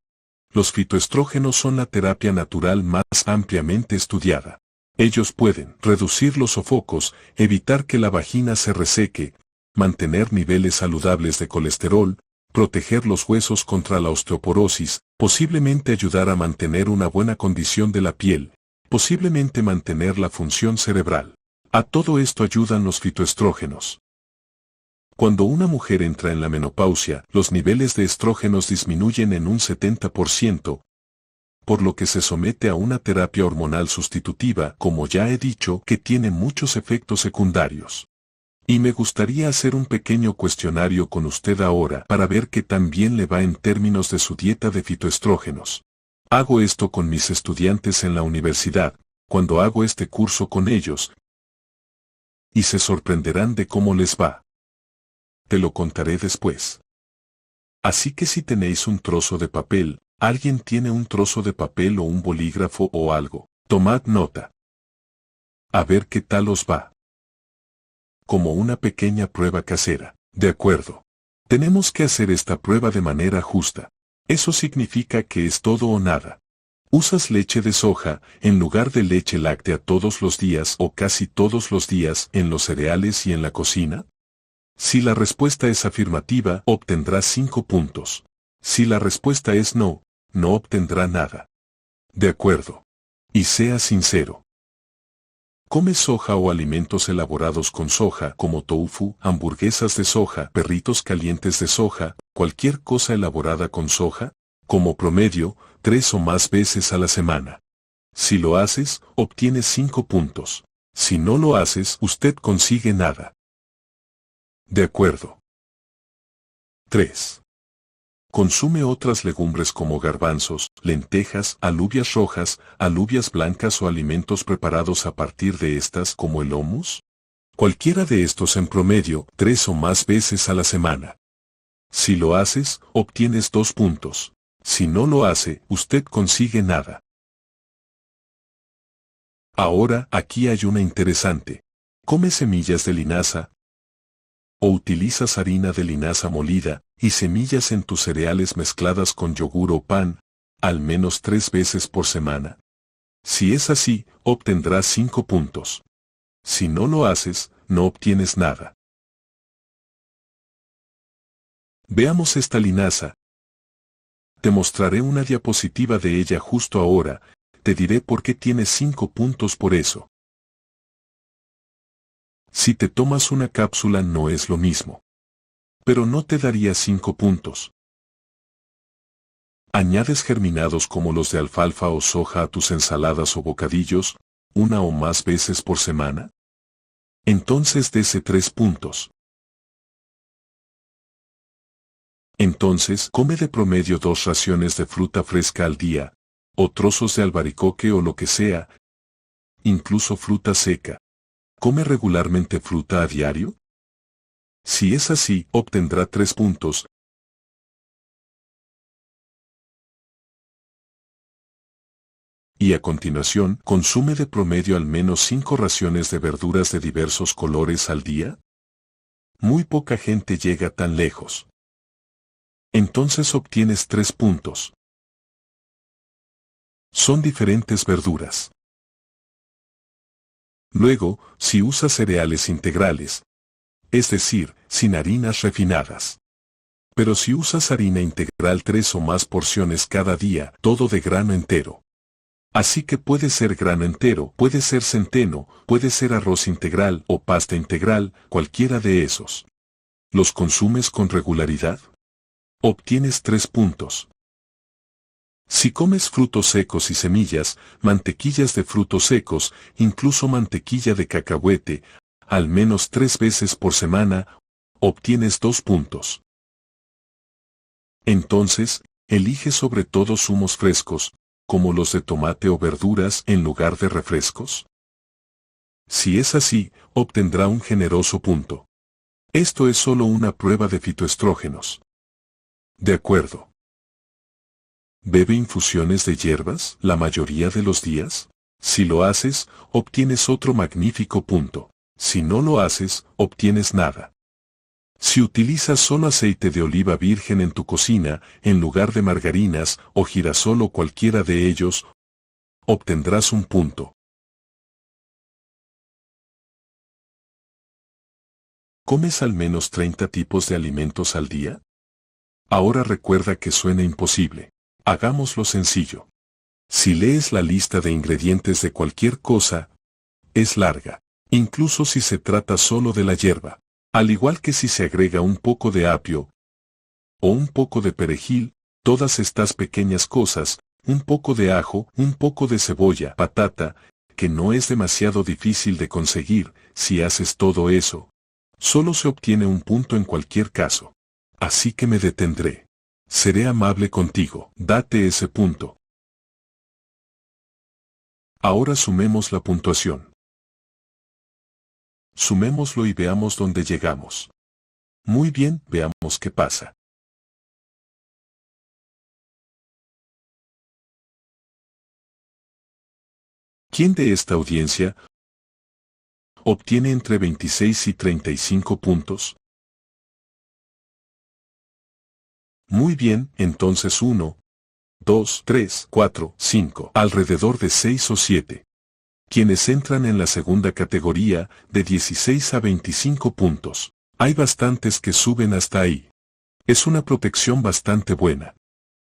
Speaker 1: Los fitoestrógenos son la terapia natural más ampliamente estudiada. Ellos pueden reducir los sofocos, evitar que la vagina se reseque, mantener niveles saludables de colesterol, proteger los huesos contra la osteoporosis, posiblemente ayudar a mantener una buena condición de la piel, posiblemente mantener la función cerebral. A todo esto ayudan los fitoestrógenos. Cuando una mujer entra en la menopausia, los niveles de estrógenos disminuyen en un 70%, por lo que se somete a una terapia hormonal sustitutiva, como ya he dicho, que tiene muchos efectos secundarios. Y me gustaría hacer un pequeño cuestionario con usted ahora para ver qué tan bien le va en términos de su dieta de fitoestrógenos. Hago esto con mis estudiantes en la universidad, cuando hago este curso con ellos, y se sorprenderán de cómo les va. Te lo contaré después. Así que si tenéis un trozo de papel, alguien tiene un trozo de papel o un bolígrafo o algo, tomad nota. A ver qué tal os va. Como una pequeña prueba casera. De acuerdo. Tenemos que hacer esta prueba de manera justa. Eso significa que es todo o nada. ¿Usas leche de soja en lugar de leche láctea todos los días o casi todos los días en los cereales y en la cocina? Si la respuesta es afirmativa, obtendrá 5 puntos. Si la respuesta es no, no obtendrá nada. De acuerdo. Y sea sincero. ¿Comes soja o alimentos elaborados con soja como tofu, hamburguesas de soja, perritos calientes de soja, cualquier cosa elaborada con soja? Como promedio, 3 o más veces a la semana. Si lo haces, obtienes 5 puntos. Si no lo haces, usted consigue nada. De acuerdo. 3. Consume otras legumbres como garbanzos, lentejas, alubias rojas, alubias blancas o alimentos preparados a partir de estas como el hummus. Cualquiera de estos en promedio, 3 o más veces a la semana. Si lo haces, obtienes 2 puntos. Si no lo hace, usted consigue nada. Ahora, aquí hay una interesante. ¿Come semillas de linaza? ¿O utilizas harina de linaza molida y semillas en tus cereales mezcladas con yogur o pan, al menos 3 veces por semana? Si es así, obtendrás 5 puntos. Si no lo haces, no obtienes nada. Veamos esta linaza. Te mostraré una diapositiva de ella justo ahora, te diré por qué tienes 5 puntos por eso. Si te tomas una cápsula no es lo mismo. Pero no te daría 5 puntos. Añades germinados como los de alfalfa o soja a tus ensaladas o bocadillos, una o más veces por semana. Entonces dese 3 puntos. Entonces come de promedio 2 raciones de fruta fresca al día, o trozos de albaricoque o lo que sea, incluso fruta seca. ¿Come regularmente fruta a diario? Si es así, obtendrá 3 puntos. Y a continuación, ¿consume de promedio al menos 5 raciones de verduras de diversos colores al día? Muy poca gente llega tan lejos. Entonces obtienes 3 puntos. Son diferentes verduras. Luego, si usas cereales integrales, es decir, sin harinas refinadas. Pero si usas harina integral 3 o más porciones cada día, todo de grano entero. Así que puede ser grano entero, puede ser centeno, puede ser arroz integral o pasta integral, cualquiera de esos. ¿Los consumes con regularidad? Obtienes 3 puntos. Si comes frutos secos y semillas, mantequillas de frutos secos, incluso mantequilla de cacahuete, al menos 3 veces por semana, obtienes 2 puntos. Entonces, elige sobre todo zumos frescos, como los de tomate o verduras en lugar de refrescos. Si es así, obtendrá un generoso punto. Esto es solo una prueba de fitoestrógenos. De acuerdo. ¿Bebe infusiones de hierbas la mayoría de los días? Si lo haces, obtienes otro magnífico punto. Si no lo haces, obtienes nada. Si utilizas solo aceite de oliva virgen en tu cocina, en lugar de margarinas o girasol o cualquiera de ellos, obtendrás un punto. ¿Comes al menos 30 tipos de alimentos al día? Ahora recuerda que suena imposible. Hagámoslo sencillo. Si lees la lista de ingredientes de cualquier cosa, es larga, incluso si se trata solo de la hierba. Al igual que si se agrega un poco de apio o un poco de perejil, todas estas pequeñas cosas, un poco de ajo, un poco de cebolla, patata, que no es demasiado difícil de conseguir, si haces todo eso, solo se obtiene un punto en cualquier caso. Así que me detendré. Seré amable contigo, date ese punto. Ahora sumemos la puntuación. Sumémoslo y veamos dónde llegamos. Muy bien, veamos qué pasa. ¿Quién de esta audiencia obtiene entre 26 y 35 puntos? Muy bien, entonces 1, 2, 3, 4, 5, alrededor de 6 o 7. Quienes entran en la segunda categoría, de 16 a 25 puntos. Hay bastantes que suben hasta ahí. Es una protección bastante buena.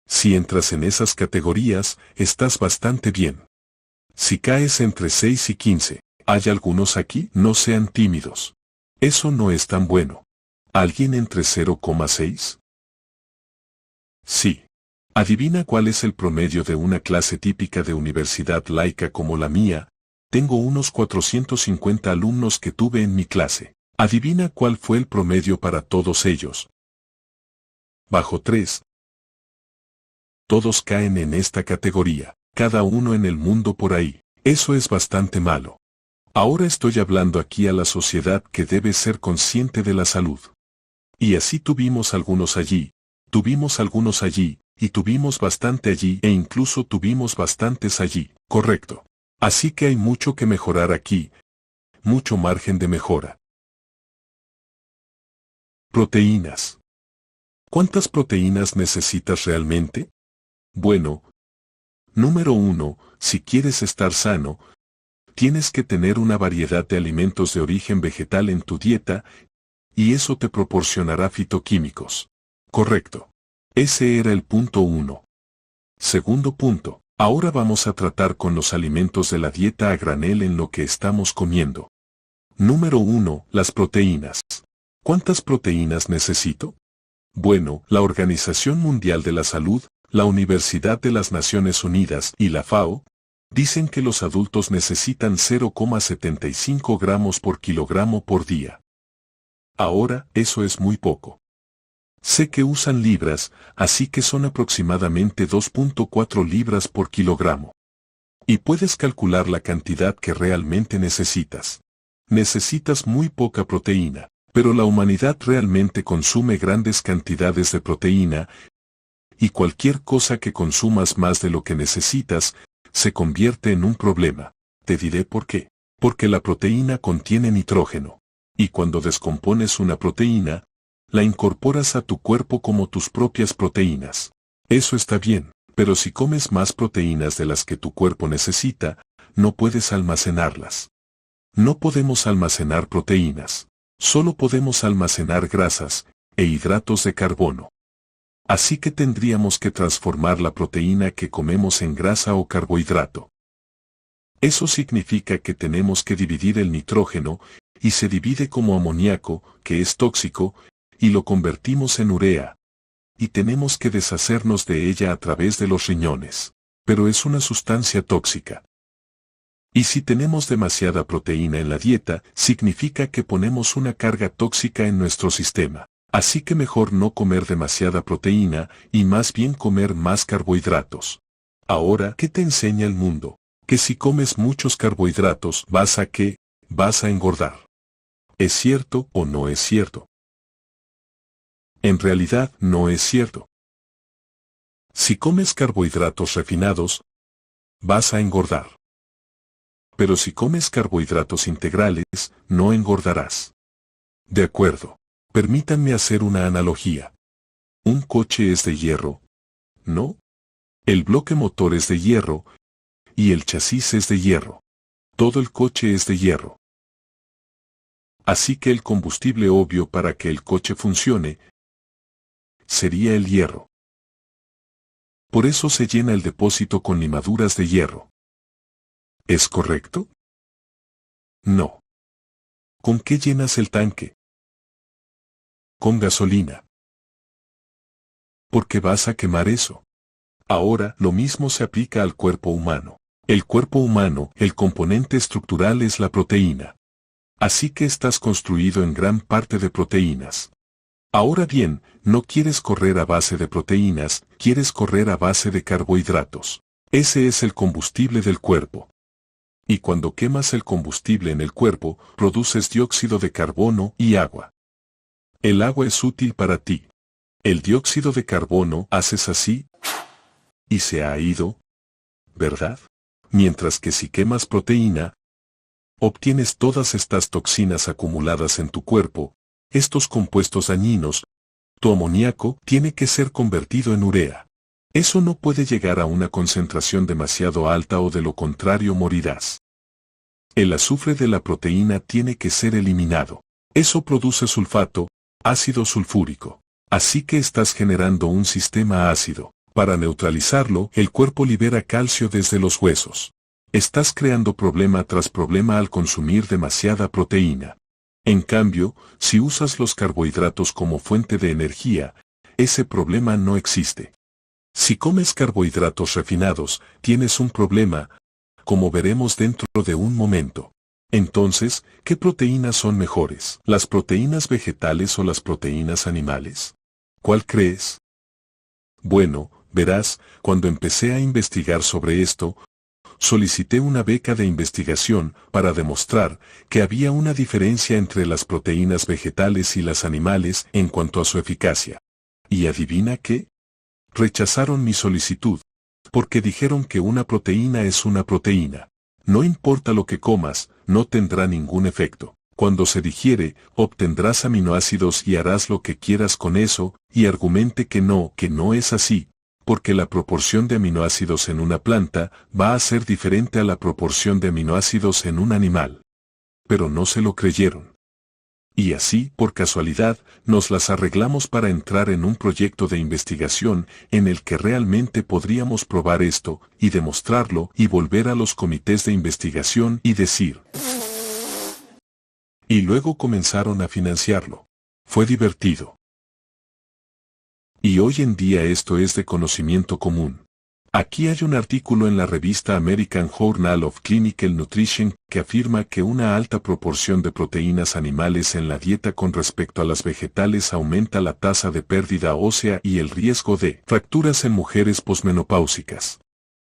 Speaker 1: Si entras en esas categorías, estás bastante bien. Si caes entre 6 y 15, ¿hay algunos aquí? No sean tímidos. Eso no es tan bueno. ¿Alguien entre 0,6? Sí. Adivina cuál es el promedio de una clase típica de universidad laica como la mía. Tengo unos 450 alumnos que tuve en mi clase. Adivina cuál fue el promedio para todos ellos. Bajo 3. Todos caen en esta categoría, cada uno en el mundo por ahí. Eso es bastante malo. Ahora estoy hablando aquí a la sociedad que debe ser consciente de la salud. Y así tuvimos algunos allí, tuvimos algunos allí, y tuvimos bastante allí e incluso tuvimos bastantes allí, correcto. Así que hay mucho que mejorar aquí, mucho margen de mejora. Proteínas. ¿Cuántas proteínas necesitas realmente? Bueno, número 1, si quieres estar sano, tienes que tener una variedad de alimentos de origen vegetal en tu dieta, y eso te proporcionará fitoquímicos. Correcto. Ese era el punto 1. Segundo punto. Ahora vamos a tratar con los alimentos de la dieta a granel en lo que estamos comiendo. Número 1. Las proteínas. ¿Cuántas proteínas necesito? Bueno, la Organización Mundial de la Salud, la Universidad de las Naciones Unidas y la FAO dicen que los adultos necesitan 0,75 gramos por kilogramo por día. Ahora, eso es muy poco. Sé que usan libras, así que son aproximadamente 2,4 libras por kilogramo. Y puedes calcular la cantidad que realmente necesitas. Necesitas muy poca proteína, pero la humanidad realmente consume grandes cantidades de proteína, y cualquier cosa que consumas más de lo que necesitas, se convierte en un problema. Te diré por qué. Porque la proteína contiene nitrógeno. Y cuando descompones una proteína, la incorporas a tu cuerpo como tus propias proteínas. Eso está bien, Pero si comes más proteínas de las que tu cuerpo necesita, no puedes almacenarlas. No podemos almacenar proteínas. Solo podemos almacenar grasas e hidratos de carbono. Así que tendríamos que transformar la proteína que comemos en grasa o carbohidrato. Eso significa que tenemos que dividir el nitrógeno, y se divide como amoníaco, que es tóxico, y lo convertimos en urea. Y tenemos que deshacernos de ella a través de los riñones. Pero es una sustancia tóxica. Y si tenemos demasiada proteína en la dieta, significa que ponemos una carga tóxica en nuestro sistema. Así que mejor no comer demasiada proteína, y más bien comer más carbohidratos. Ahora, ¿qué te enseña el mundo? Que si comes muchos carbohidratos, ¿vas a engordar? ¿Es cierto o no es cierto? En realidad, no es cierto. Si comes carbohidratos refinados, vas a engordar. Pero si comes carbohidratos integrales, no engordarás. De acuerdo. Permítanme hacer una analogía. Un coche es de hierro, ¿no? El bloque motor es de hierro, y el chasis es de hierro. Todo el coche es de hierro. Así que el combustible obvio para que el coche funcione sería el hierro. Por eso se llena el depósito con limaduras de hierro. ¿Es correcto? No. ¿Con qué llenas el tanque? Con gasolina. ¿Por qué vas a quemar eso? Ahora, lo mismo se aplica al cuerpo humano. El cuerpo humano, el componente estructural es la proteína. Así que estás construido en gran parte de proteínas. Ahora bien, no quieres correr a base de proteínas, quieres correr a base de carbohidratos. Ese es el combustible del cuerpo. Y cuando quemas el combustible en el cuerpo, produces dióxido de carbono y agua. El agua es útil para ti. El dióxido de carbono haces así y se ha ido, ¿verdad? Mientras que si quemas proteína, obtienes todas estas toxinas acumuladas en tu cuerpo, estos compuestos dañinos. Tu amoníaco tiene que ser convertido en urea. Eso no puede llegar a una concentración demasiado alta o de lo contrario morirás. El azufre de la proteína tiene que ser eliminado. Eso produce sulfato, ácido sulfúrico. Así que estás generando un sistema ácido. Para neutralizarlo, el cuerpo libera calcio desde los huesos. Estás creando problema tras problema al consumir demasiada proteína. En cambio, si usas los carbohidratos como fuente de energía, ese problema no existe. Si comes carbohidratos refinados, tienes un problema, como veremos dentro de un momento. Entonces, ¿qué proteínas son mejores? ¿Las proteínas vegetales o las proteínas animales? ¿Cuál crees? Bueno, verás, cuando empecé a investigar sobre esto, solicité una beca de investigación para demostrar que había una diferencia entre las proteínas vegetales y las animales en cuanto a su eficacia. ¿Y adivina qué? Rechazaron mi solicitud, porque dijeron que una proteína es una proteína. No importa lo que comas, no tendrá ningún efecto. Cuando se digiere, obtendrás aminoácidos y harás lo que quieras con eso, y argumente que no es así, porque la proporción de aminoácidos en una planta va a ser diferente a la proporción de aminoácidos en un animal. Pero no se lo creyeron. Y así, por casualidad, nos las arreglamos para entrar en un proyecto de investigación en el que realmente podríamos probar esto, y demostrarlo, y volver a los comités de investigación y decir. Y luego comenzaron a financiarlo. Fue divertido. Y hoy en día esto es de conocimiento común. Aquí hay un artículo en la revista American Journal of Clinical Nutrition que afirma que una alta proporción de proteínas animales en la dieta con respecto a las vegetales aumenta la tasa de pérdida ósea y el riesgo de fracturas en mujeres posmenopáusicas.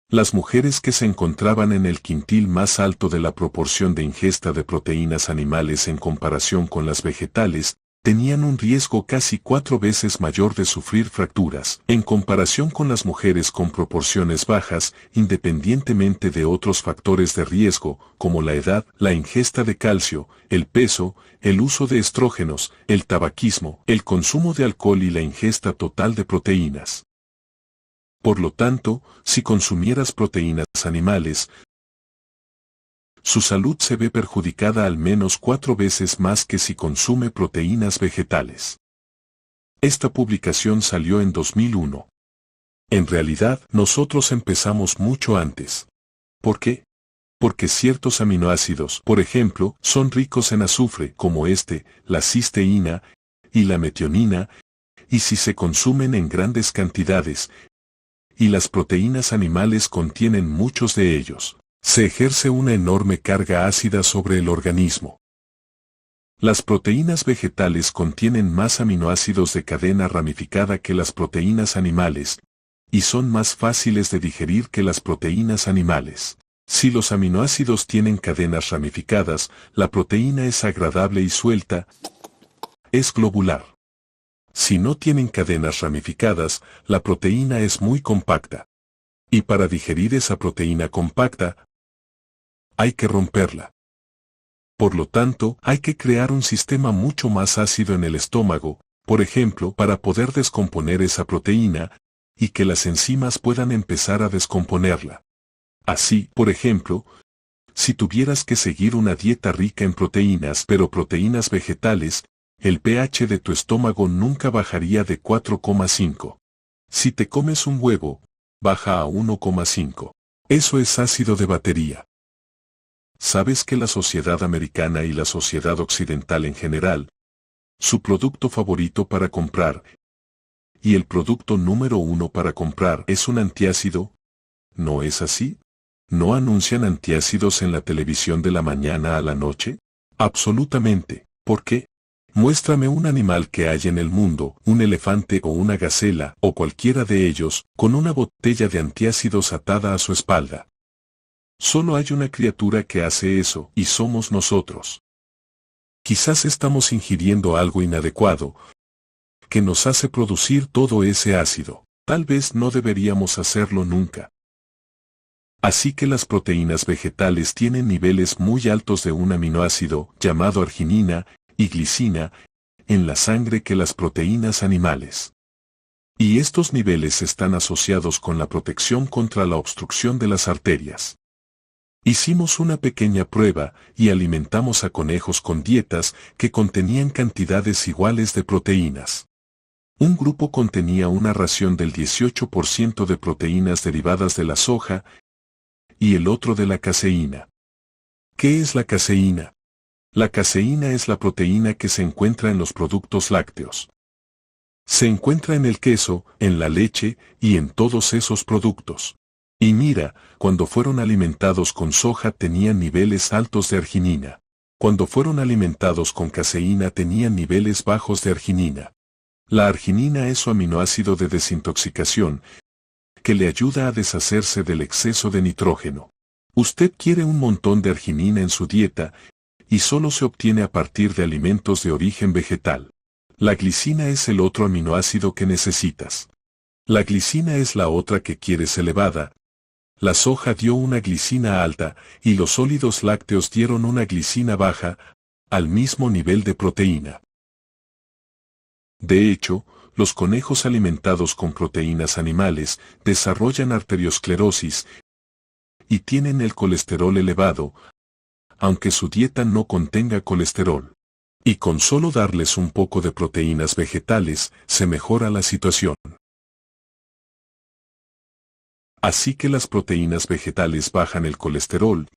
Speaker 1: Las mujeres que se encontraban en el quintil más alto de la proporción de ingesta de proteínas animales en comparación con las vegetales, tenían un riesgo casi 4 veces mayor de sufrir fracturas, en comparación con las mujeres con proporciones bajas, independientemente de otros factores de riesgo, como la edad, la ingesta de calcio, el peso, el uso de estrógenos, el tabaquismo, el consumo de alcohol y la ingesta total de proteínas. Por lo tanto, si consumieras proteínas animales, su salud se ve perjudicada al menos 4 veces más que si consume proteínas vegetales. Esta publicación salió en 2001. En realidad, nosotros empezamos mucho antes. ¿Por qué? Porque ciertos aminoácidos, por ejemplo, son ricos en azufre, como la cisteína y la metionina, y si se consumen en grandes cantidades, y las proteínas animales contienen muchos de ellos, se ejerce una enorme carga ácida sobre el organismo. Las proteínas vegetales contienen más aminoácidos de cadena ramificada que las proteínas animales, y son más fáciles de digerir que las proteínas animales. Si los aminoácidos tienen cadenas ramificadas, la proteína es agradable y suelta, es globular. Si no tienen cadenas ramificadas, la proteína es muy compacta. Y para digerir esa proteína compacta, hay que romperla. Por lo tanto, hay que crear un sistema mucho más ácido en el estómago, por ejemplo, para poder descomponer esa proteína, y que las enzimas puedan empezar a descomponerla. Así, por ejemplo, si tuvieras que seguir una dieta rica en proteínas pero proteínas vegetales, el pH de tu estómago nunca bajaría de 4,5. Si te comes un huevo, baja a 1,5. Eso es ácido de batería. ¿Sabes que la sociedad americana y la sociedad occidental en general, su producto favorito para comprar, y el producto número 1 para comprar es un antiácido? ¿No es así? ¿No anuncian antiácidos en la televisión de la mañana a la noche? Absolutamente. ¿Por qué? Muéstrame un animal que hay en el mundo, un elefante o una gacela, o cualquiera de ellos, con una botella de antiácidos atada a su espalda. Solo hay una criatura que hace eso, y somos nosotros. Quizás estamos ingiriendo algo inadecuado, que nos hace producir todo ese ácido. Tal vez no deberíamos hacerlo nunca. Así que las proteínas vegetales tienen niveles muy altos de un aminoácido, llamado arginina, y glicina, en la sangre que las proteínas animales. Y estos niveles están asociados con la protección contra la obstrucción de las arterias. Hicimos una pequeña prueba y alimentamos a conejos con dietas que contenían cantidades iguales de proteínas. Un grupo contenía una ración del 18% de proteínas derivadas de la soja y el otro de la caseína. ¿Qué es la caseína? La caseína es la proteína que se encuentra en los productos lácteos. Se encuentra en el queso, en la leche y en todos esos productos. Y mira, cuando fueron alimentados con soja tenían niveles altos de arginina. Cuando fueron alimentados con caseína tenían niveles bajos de arginina. La arginina es su aminoácido de desintoxicación, que le ayuda a deshacerse del exceso de nitrógeno. Usted quiere un montón de arginina en su dieta, y solo se obtiene a partir de alimentos de origen vegetal. La glicina es el otro aminoácido que necesitas. La glicina es la otra que quieres elevada. La soja dio una glicina alta, y los sólidos lácteos dieron una glicina baja, al mismo nivel de proteína. De hecho, los conejos alimentados con proteínas animales desarrollan arteriosclerosis y tienen el colesterol elevado, aunque su dieta no contenga colesterol. Y con solo darles un poco de proteínas vegetales, se mejora la situación. Así que las proteínas vegetales bajan el colesterol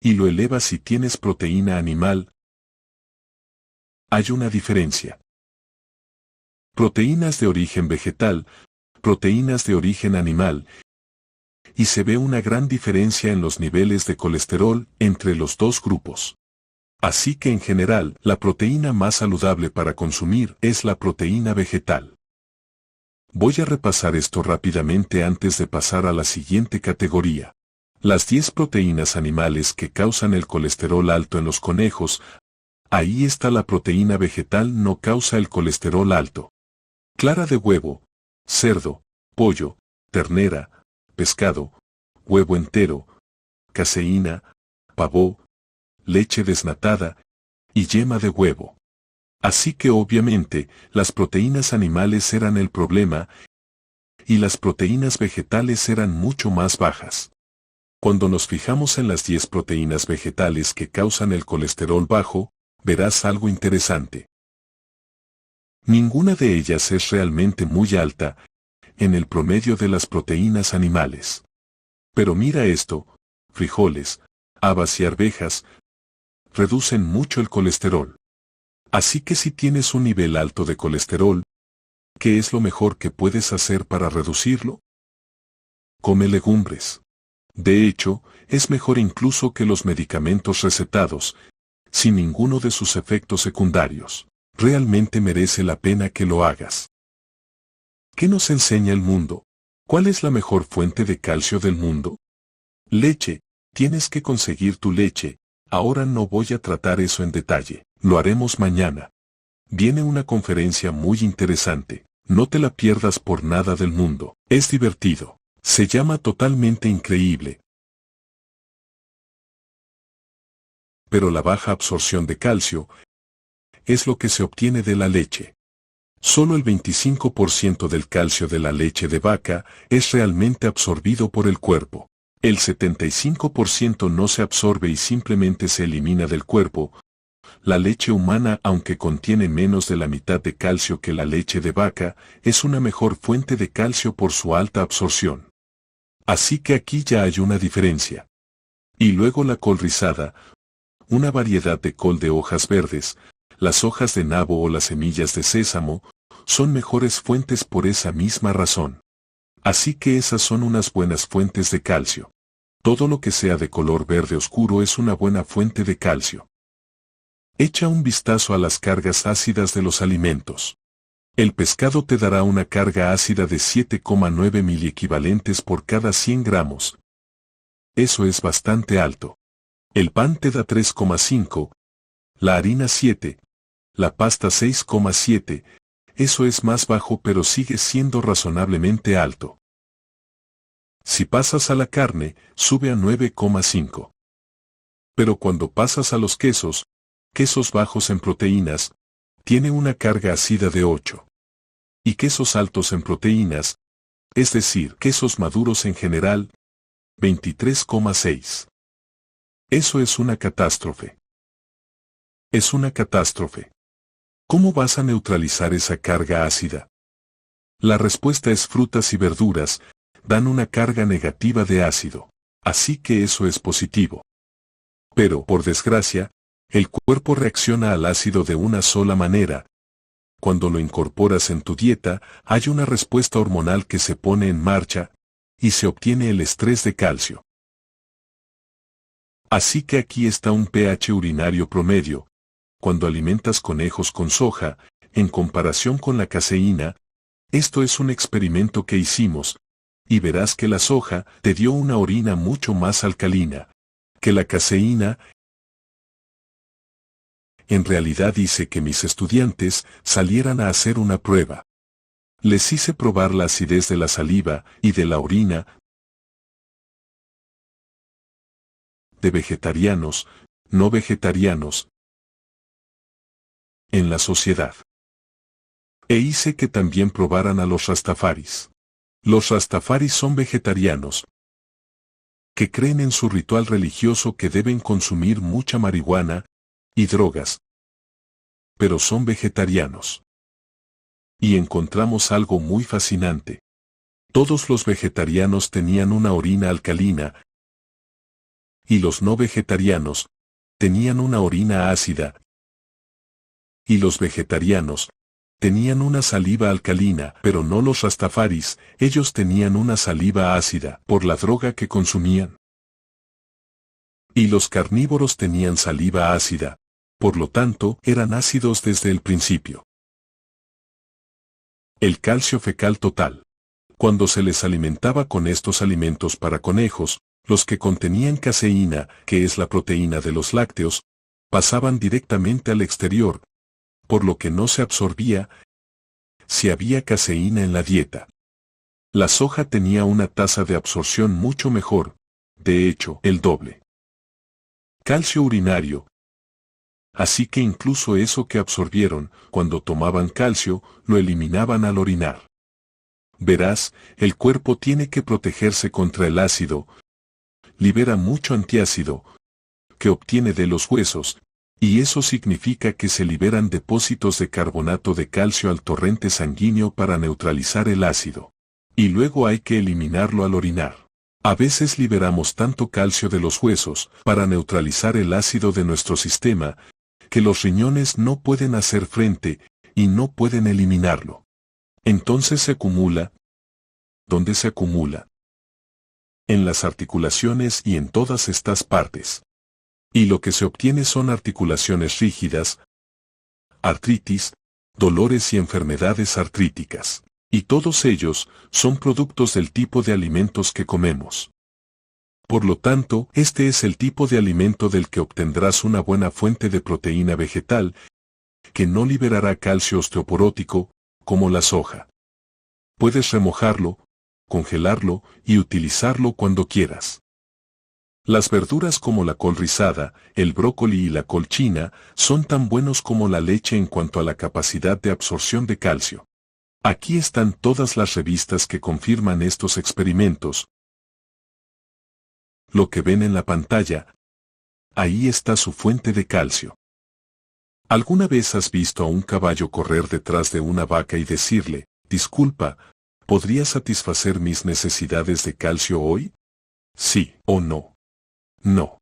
Speaker 1: y lo eleva si tienes proteína animal. Hay una diferencia. Proteínas de origen vegetal, proteínas de origen animal, y se ve una gran diferencia en los niveles de colesterol entre los dos grupos. Así que en general, la proteína más saludable para consumir es la proteína vegetal. Voy a repasar esto rápidamente antes de pasar a la siguiente categoría. Las 10 proteínas animales que causan el colesterol alto en los conejos. Ahí está la proteína vegetal no causa el colesterol alto. Clara de huevo, cerdo, pollo, ternera, pescado, huevo entero, caseína, pavo, leche desnatada y yema de huevo. Así que obviamente, las proteínas animales eran el problema, y las proteínas vegetales eran mucho más bajas. Cuando nos fijamos en las 10 proteínas vegetales que causan el colesterol bajo, verás algo interesante. Ninguna de ellas es realmente muy alta en el promedio de las proteínas animales. Pero mira esto, frijoles, habas y arvejas reducen mucho el colesterol. Así que si tienes un nivel alto de colesterol, ¿qué es lo mejor que puedes hacer para reducirlo? Come legumbres. De hecho, es mejor incluso que los medicamentos recetados, sin ninguno de sus efectos secundarios. Realmente merece la pena que lo hagas. ¿Qué nos enseña el mundo? ¿Cuál es la mejor fuente de calcio del mundo? Leche. Tienes que conseguir tu leche. Ahora no voy a tratar eso en detalle. Lo haremos mañana. Viene una conferencia muy interesante. No te la pierdas por nada del mundo. Es divertido. Se llama Totalmente Increíble. Pero la baja absorción de calcio es lo que se obtiene de la leche. Solo el 25% del calcio de la leche de vaca es realmente absorbido por el cuerpo. El 75% no se absorbe y simplemente se elimina del cuerpo. La leche humana, aunque contiene menos de la mitad de calcio que la leche de vaca, es una mejor fuente de calcio por su alta absorción. Así que aquí ya hay una diferencia. Y luego la col rizada, una variedad de col de hojas verdes, las hojas de nabo o las semillas de sésamo, son mejores fuentes por esa misma razón. Así que esas son unas buenas fuentes de calcio. Todo lo que sea de color verde oscuro es una buena fuente de calcio. Echa un vistazo a las cargas ácidas de los alimentos. El pescado te dará una carga ácida de 7,9 miliequivalentes por cada 100 gramos. Eso es bastante alto. El pan te da 3,5, la harina 7, la pasta 6,7, eso es más bajo pero sigue siendo razonablemente alto. Si pasas a la carne, sube a 9,5. Pero cuando pasas a los quesos bajos en proteínas, tiene una carga ácida de 8. Y quesos altos en proteínas, es decir, quesos maduros en general, 23,6. Eso es una catástrofe. Es una catástrofe. ¿Cómo vas a neutralizar esa carga ácida? La respuesta es frutas y verduras, dan una carga negativa de ácido. Así que eso es positivo. Pero, por desgracia, el cuerpo reacciona al ácido de una sola manera. Cuando lo incorporas en tu dieta, hay una respuesta hormonal que se pone en marcha, y se obtiene el estrés de calcio. Así que aquí está un pH urinario promedio. Cuando alimentas conejos con soja, en comparación con la caseína, esto es un experimento que hicimos, y verás que la soja te dio una orina mucho más alcalina que la caseína. En realidad hice que mis estudiantes salieran a hacer una prueba. Les hice probar la acidez de la saliva y de la orina de vegetarianos, no vegetarianos, en la sociedad. E hice que también probaran a los rastafaris. Los rastafaris son vegetarianos, que creen en su ritual religioso que deben consumir mucha marihuana y drogas, pero son vegetarianos. Y encontramos algo muy fascinante. Todos los vegetarianos tenían una orina alcalina, y los no vegetarianos tenían una orina ácida, y los vegetarianos tenían una saliva alcalina, pero no los rastafaris, ellos tenían una saliva ácida por la droga que consumían. Y los carnívoros tenían saliva ácida, por lo tanto, eran ácidos desde el principio. El calcio fecal total. Cuando se les alimentaba con estos alimentos para conejos, los que contenían caseína, que es la proteína de los lácteos, pasaban directamente al exterior, por lo que no se absorbía si había caseína en la dieta. La soja tenía una tasa de absorción mucho mejor, de hecho, el doble. Calcio urinario. Así que incluso eso que absorbieron, cuando tomaban calcio, lo eliminaban al orinar. Verás, el cuerpo tiene que protegerse contra el ácido, libera mucho antiácido, que obtiene de los huesos, y eso significa que se liberan depósitos de carbonato de calcio al torrente sanguíneo para neutralizar el ácido. Y luego hay que eliminarlo al orinar. A veces liberamos tanto calcio de los huesos para neutralizar el ácido de nuestro sistema, que los riñones no pueden hacer frente y no pueden eliminarlo. Entonces se acumula. ¿Dónde se acumula? En las articulaciones y en todas estas partes. Y lo que se obtiene son articulaciones rígidas, artritis, dolores y enfermedades artríticas. Y todos ellos son productos del tipo de alimentos que comemos. Por lo tanto, este es el tipo de alimento del que obtendrás una buena fuente de proteína vegetal, que no liberará calcio osteoporótico, como la soja. Puedes remojarlo, congelarlo y utilizarlo cuando quieras. Las verduras como la col rizada, el brócoli y la col china son tan buenos como la leche en cuanto a la capacidad de absorción de calcio. Aquí están todas las revistas que confirman estos experimentos. Lo que ven en la pantalla, ahí está su fuente de calcio. ¿Alguna vez has visto a un caballo correr detrás de una vaca y decirle, disculpa, ¿podría satisfacer mis necesidades de calcio hoy? ¿Sí o no? No.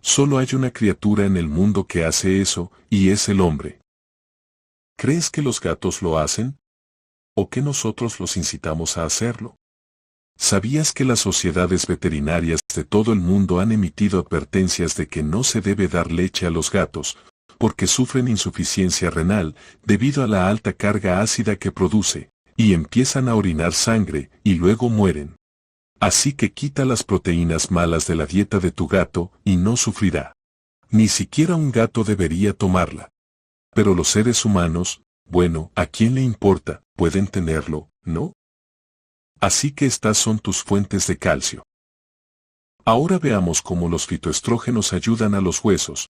Speaker 1: Solo hay una criatura en el mundo que hace eso, y es el hombre. ¿Crees que los gatos lo hacen? ¿O que nosotros los incitamos a hacerlo? ¿Sabías que las sociedades veterinarias de todo el mundo han emitido advertencias de que no se debe dar leche a los gatos, porque sufren insuficiencia renal debido a la alta carga ácida que produce, y empiezan a orinar sangre y luego mueren? Así que quita las proteínas malas de la dieta de tu gato y no sufrirá. Ni siquiera un gato debería tomarla. Pero los seres humanos, bueno, ¿a quién le importa? Pueden tenerlo, ¿no? Así que estas son tus fuentes de calcio. Ahora veamos cómo los fitoestrógenos ayudan a los huesos.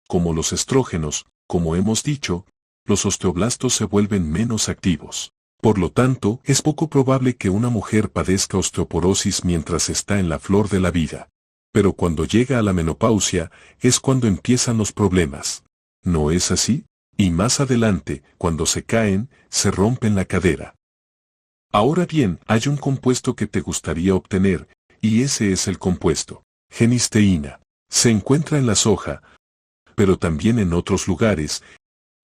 Speaker 1: Como los estrógenos, como hemos dicho, los osteoblastos se vuelven menos activos. Por lo tanto, es poco probable que una mujer padezca osteoporosis mientras está en la flor de la vida. Pero cuando llega a la menopausia, es cuando empiezan los problemas. ¿No es así? Y más adelante, cuando se caen, se rompen la cadera. Ahora bien, hay un compuesto que te gustaría obtener, y ese es el compuesto genisteína. Se encuentra en la soja, pero también en otros lugares,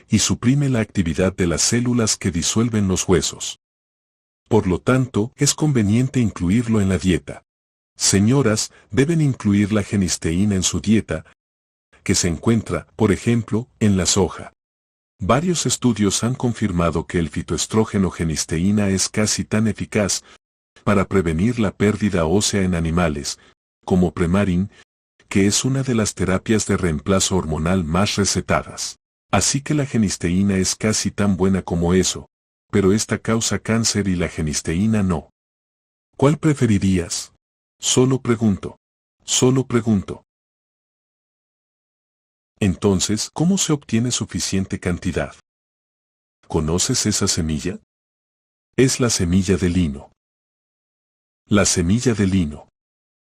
Speaker 1: y suprime la actividad de las células que disuelven los huesos. Por lo tanto, es conveniente incluirlo en la dieta. Señoras, deben incluir la genisteína en su dieta, que se encuentra, por ejemplo, en la soja. Varios estudios han confirmado que el fitoestrógeno genisteína es casi tan eficaz para prevenir la pérdida ósea en animales, como Premarin, que es una de las terapias de reemplazo hormonal más recetadas. Así que la genisteína es casi tan buena como eso, pero esta causa cáncer y la genisteína no. ¿Cuál preferirías? Solo pregunto. Solo pregunto. Entonces, ¿cómo se obtiene suficiente cantidad? ¿Conoces esa semilla? Es la semilla de lino. La semilla de lino.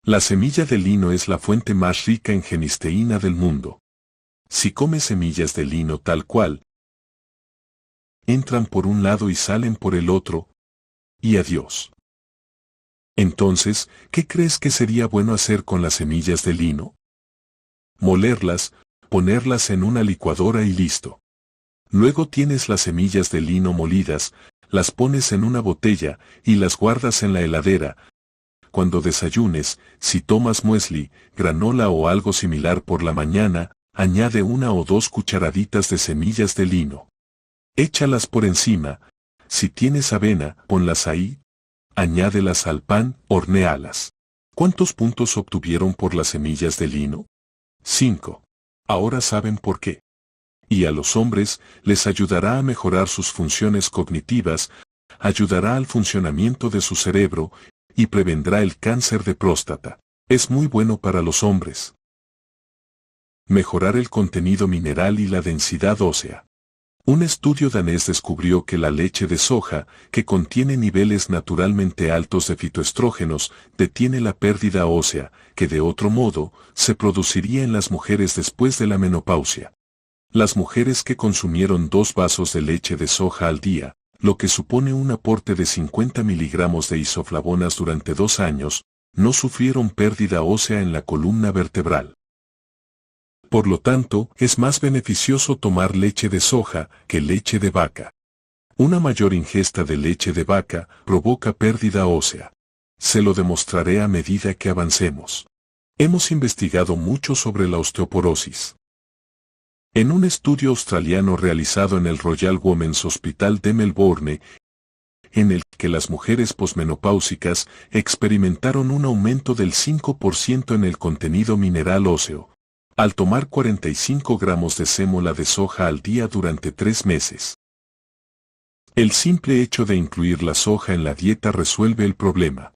Speaker 1: La semilla de lino es la fuente más rica en genisteína del mundo. Si comes semillas de lino tal cual, entran por un lado y salen por el otro, y adiós. Entonces, ¿qué crees que sería bueno hacer con las semillas de lino? Molerlas, ponerlas en una licuadora y listo. Luego tienes las semillas de lino molidas, las pones en una botella y las guardas en la heladera. Cuando desayunes, si tomas muesli, granola o algo similar por la mañana, añade 1 o 2 cucharaditas de semillas de lino. Échalas por encima. Si tienes avena, ponlas ahí. Añádelas al pan, hornéalas. ¿Cuántos puntos obtuvieron por las semillas de lino? 5. Ahora saben por qué. Y a los hombres les ayudará a mejorar sus funciones cognitivas, ayudará al funcionamiento de su cerebro y prevendrá el cáncer de próstata. Es muy bueno para los hombres. Mejorar el contenido mineral y la densidad ósea. Un estudio danés descubrió que la leche de soja, que contiene niveles naturalmente altos de fitoestrógenos, detiene la pérdida ósea, que de otro modo, se produciría en las mujeres después de la menopausia. Las mujeres que consumieron 2 vasos de leche de soja al día, lo que supone un aporte de 50 miligramos de isoflavonas durante 2 años, no sufrieron pérdida ósea en la columna vertebral. Por lo tanto, es más beneficioso tomar leche de soja que leche de vaca. Una mayor ingesta de leche de vaca provoca pérdida ósea. Se lo demostraré a medida que avancemos. Hemos investigado mucho sobre la osteoporosis. En un estudio australiano realizado en el Royal Women's Hospital de Melbourne, en el que las mujeres posmenopáusicas experimentaron un aumento del 5% en el contenido mineral óseo, al tomar 45 gramos de sémola de soja al día durante 3 meses. El simple hecho de incluir la soja en la dieta resuelve el problema.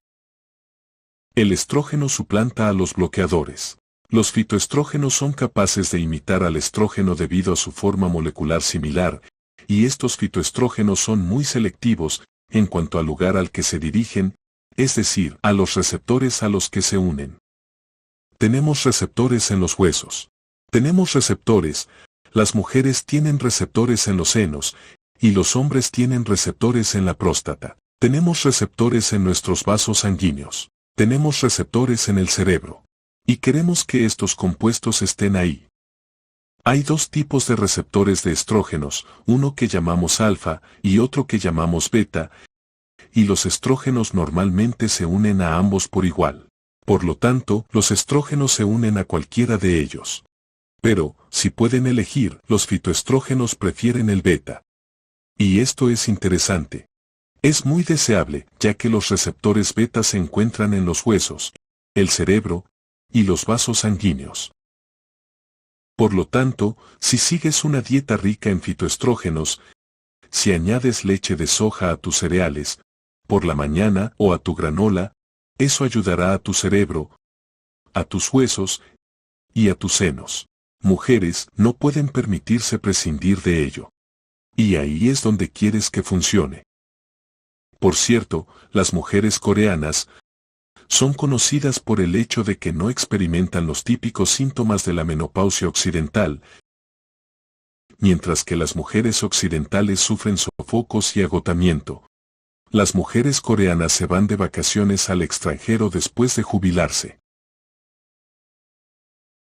Speaker 1: El estrógeno suplanta a los bloqueadores. Los fitoestrógenos son capaces de imitar al estrógeno debido a su forma molecular similar, y estos fitoestrógenos son muy selectivos en cuanto al lugar al que se dirigen, es decir, a los receptores a los que se unen. Tenemos receptores en los huesos. Tenemos receptores, las mujeres tienen receptores en los senos, y los hombres tienen receptores en la próstata. Tenemos receptores en nuestros vasos sanguíneos. Tenemos receptores en el cerebro. Y queremos que estos compuestos estén ahí. Hay 2 tipos de receptores de estrógenos, uno que llamamos alfa y otro que llamamos beta, y los estrógenos normalmente se unen a ambos por igual. Por lo tanto, los estrógenos se unen a cualquiera de ellos. Pero, si pueden elegir, los fitoestrógenos prefieren el beta. Y esto es interesante. Es muy deseable, ya que los receptores beta se encuentran en los huesos, el cerebro, y los vasos sanguíneos. Por lo tanto, si sigues una dieta rica en fitoestrógenos, si añades leche de soja a tus cereales, por la mañana o a tu granola, eso ayudará a tu cerebro, a tus huesos y a tus senos. Mujeres no pueden permitirse prescindir de ello. Y ahí es donde quieres que funcione. Por cierto, las mujeres coreanas son conocidas por el hecho de que no experimentan los típicos síntomas de la menopausia occidental, mientras que las mujeres occidentales sufren sofocos y agotamiento. Las mujeres coreanas se van de vacaciones al extranjero después de jubilarse.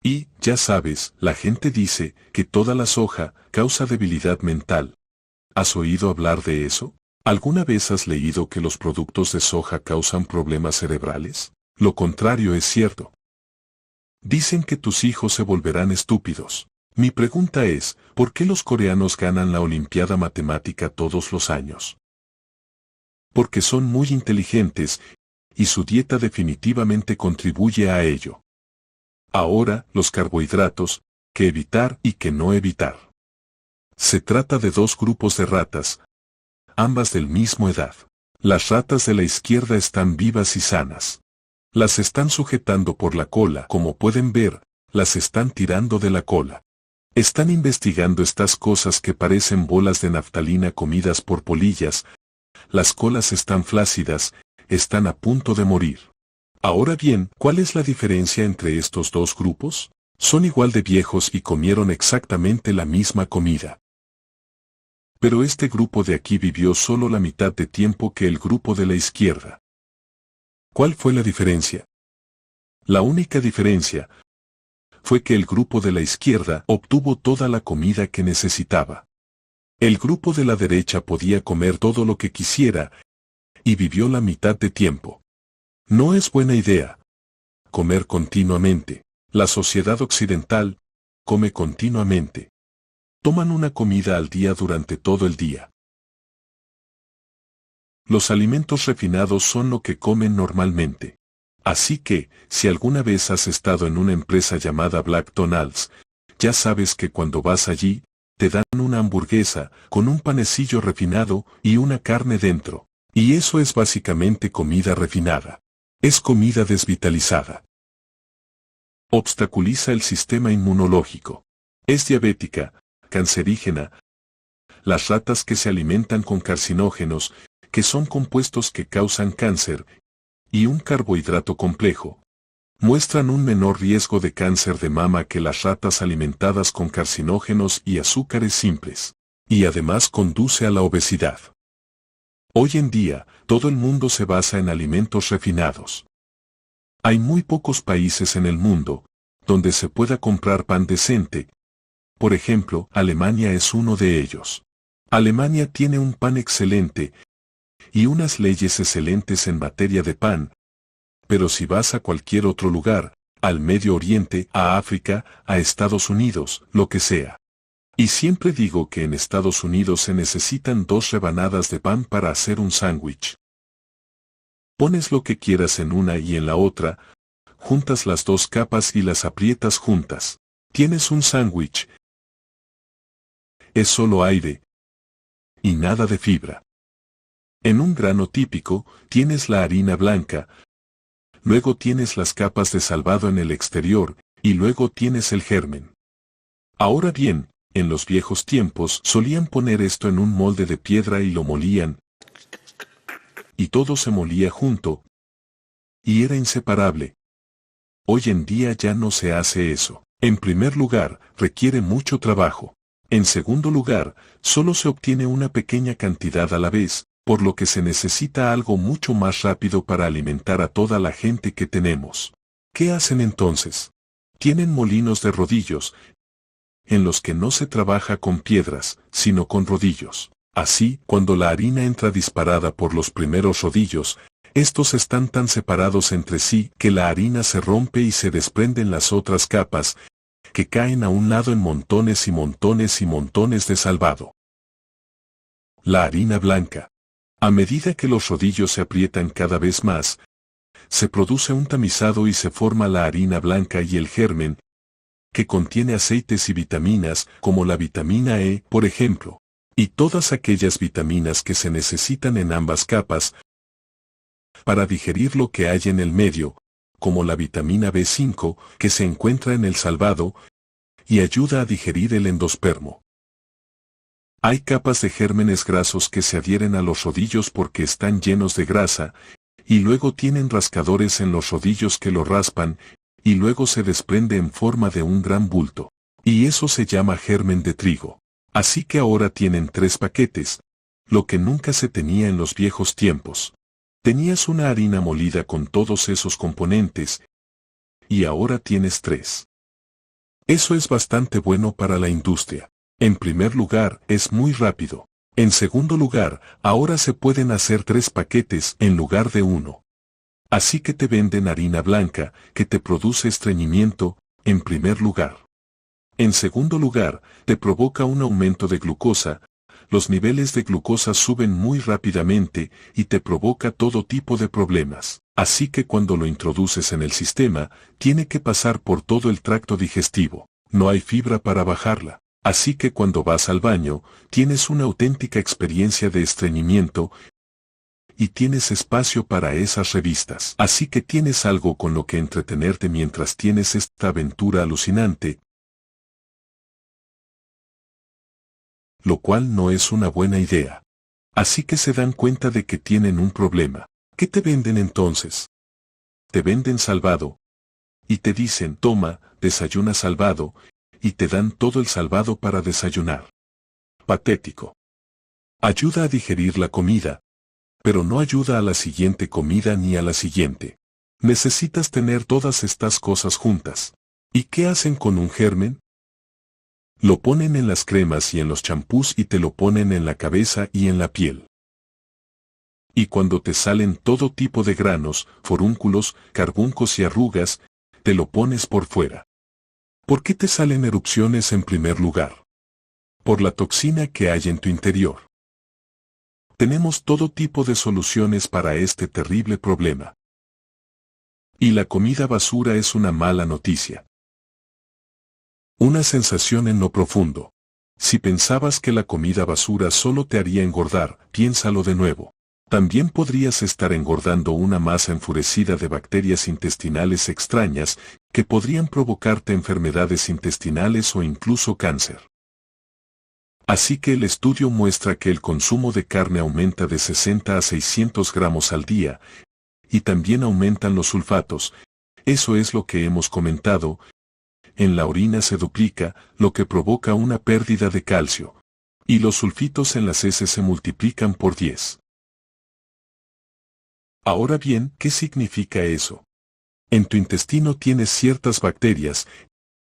Speaker 1: Y, ya sabes, la gente dice que toda la soja causa debilidad mental. ¿Has oído hablar de eso? ¿Alguna vez has leído que los productos de soja causan problemas cerebrales? Lo contrario es cierto. Dicen que tus hijos se volverán estúpidos. Mi pregunta es, ¿por qué los coreanos ganan la Olimpiada Matemática todos los años? Porque son muy inteligentes, y su dieta definitivamente contribuye a ello. Ahora, los carbohidratos, ¿qué evitar y qué no evitar? Se trata de 2 grupos de ratas, ambas del mismo edad. Las ratas de la izquierda están vivas y sanas. Las están sujetando por la cola, como pueden ver, las están tirando de la cola. Están investigando estas cosas que parecen bolas de naftalina comidas por polillas. Las colas están flácidas, están a punto de morir. Ahora bien, ¿cuál es la diferencia entre estos 2 grupos? Son igual de viejos y comieron exactamente la misma comida. Pero este grupo de aquí vivió solo la mitad de tiempo que el grupo de la izquierda. ¿Cuál fue la diferencia? La única diferencia fue que el grupo de la izquierda obtuvo toda la comida que necesitaba. El grupo de la derecha podía comer todo lo que quisiera y vivió la mitad de tiempo. No es buena idea comer continuamente. La sociedad occidental come continuamente. Toman una comida al día durante todo el día. Los alimentos refinados son lo que comen normalmente. Así que, si alguna vez has estado en una empresa llamada McDonald's, ya sabes que cuando vas allí, te dan una hamburguesa con un panecillo refinado y una carne dentro. Y eso es básicamente comida refinada. Es comida desvitalizada. Obstaculiza el sistema inmunológico. Es diabética, cancerígena. las ratas que se alimentan con carcinógenos, que son compuestos que causan cáncer, y un carbohidrato complejo, muestran un menor riesgo de cáncer de mama que las ratas alimentadas con carcinógenos y azúcares simples, y además conduce a la obesidad. Hoy en día, todo el mundo se basa en alimentos refinados. Hay muy pocos países en el mundo donde se pueda comprar pan decente. Por ejemplo, Alemania es uno de ellos. Alemania tiene un pan excelente y unas leyes excelentes en materia de pan. Pero si vas a cualquier otro lugar, al Medio Oriente, a África, a Estados Unidos, lo que sea. Y siempre digo que en Estados Unidos se necesitan 2 rebanadas de pan para hacer un sándwich. Pones lo que quieras en una y en la otra, juntas las 2 capas y las aprietas juntas. Tienes un sándwich. Es solo aire y nada de fibra. En un grano típico, tienes la harina blanca, luego tienes las capas de salvado en el exterior, y luego tienes el germen. Ahora bien, en los viejos tiempos solían poner esto en un molde de piedra y lo molían, y todo se molía junto, y era inseparable. Hoy en día ya no se hace eso. En primer lugar, requiere mucho trabajo. En segundo lugar, solo se obtiene una pequeña cantidad a la vez, por lo que se necesita algo mucho más rápido para alimentar a toda la gente que tenemos. ¿Qué hacen entonces? Tienen molinos de rodillos, en los que no se trabaja con piedras, sino con rodillos. Así, cuando la harina entra disparada por los primeros rodillos, estos están tan separados entre sí que la harina se rompe y se desprenden las otras capas, que caen a un lado en montones y montones y montones de salvado. La harina blanca. A medida que los rodillos se aprietan cada vez más, se produce un tamizado y se forma la harina blanca y el germen, que contiene aceites y vitaminas, como la vitamina E, por ejemplo, y todas aquellas vitaminas que se necesitan en ambas capas para digerir lo que hay en el medio, como la vitamina B5, que se encuentra en el salvado, y ayuda a digerir el endospermo. Hay capas de gérmenes grasos que se adhieren a los rodillos porque están llenos de grasa, y luego tienen rascadores en los rodillos que lo raspan, y luego se desprende en forma de un gran bulto. Y eso se llama germen de trigo. Así que ahora tienen 3 paquetes, lo que nunca se tenía en los viejos tiempos. Tenías una harina molida con todos esos componentes, y ahora tienes 3. Eso es bastante bueno para la industria. En primer lugar, es muy rápido. En segundo lugar, ahora se pueden hacer 3 paquetes en lugar de 1. Así que te venden harina blanca, que te produce estreñimiento, en primer lugar. En segundo lugar, te provoca un aumento de glucosa, los niveles de glucosa suben muy rápidamente y te provoca todo tipo de problemas. Así que cuando lo introduces en el sistema, tiene que pasar por todo el tracto digestivo. No hay fibra para bajarla. Así que cuando vas al baño, tienes una auténtica experiencia de estreñimiento, y tienes espacio para esas revistas. Así que tienes algo con lo que entretenerte mientras tienes esta aventura alucinante, lo cual no es una buena idea. Así que se dan cuenta de que tienen un problema. ¿Qué te venden entonces? Te venden salvado, y te dicen, toma, desayuna salvado, y te dan todo el salvado para desayunar. Patético. Ayuda a digerir la comida, pero no ayuda a la siguiente comida ni a la siguiente. Necesitas tener todas estas cosas juntas. ¿Y qué hacen con un germen? Lo ponen en las cremas y en los champús y te lo ponen en la cabeza y en la piel. Y cuando te salen todo tipo de granos, forúnculos, carbuncos y arrugas, te lo pones por fuera. ¿Por qué te salen erupciones en primer lugar? Por la toxina que hay en tu interior. Tenemos todo tipo de soluciones para este terrible problema. Y la comida basura es una mala noticia. Una sensación en lo profundo. Si pensabas que la comida basura solo te haría engordar, piénsalo de nuevo. También podrías estar engordando una masa enfurecida de bacterias intestinales extrañas que podrían provocarte enfermedades intestinales o incluso cáncer. Así que el estudio muestra que el consumo de carne aumenta de 60 a 600 gramos al día, y también aumentan los sulfatos. Eso es lo que hemos comentado. En la orina se duplica, lo que provoca una pérdida de calcio. Y los sulfitos en las heces se multiplican por 10. Ahora bien, ¿qué significa eso? En tu intestino tienes ciertas bacterias,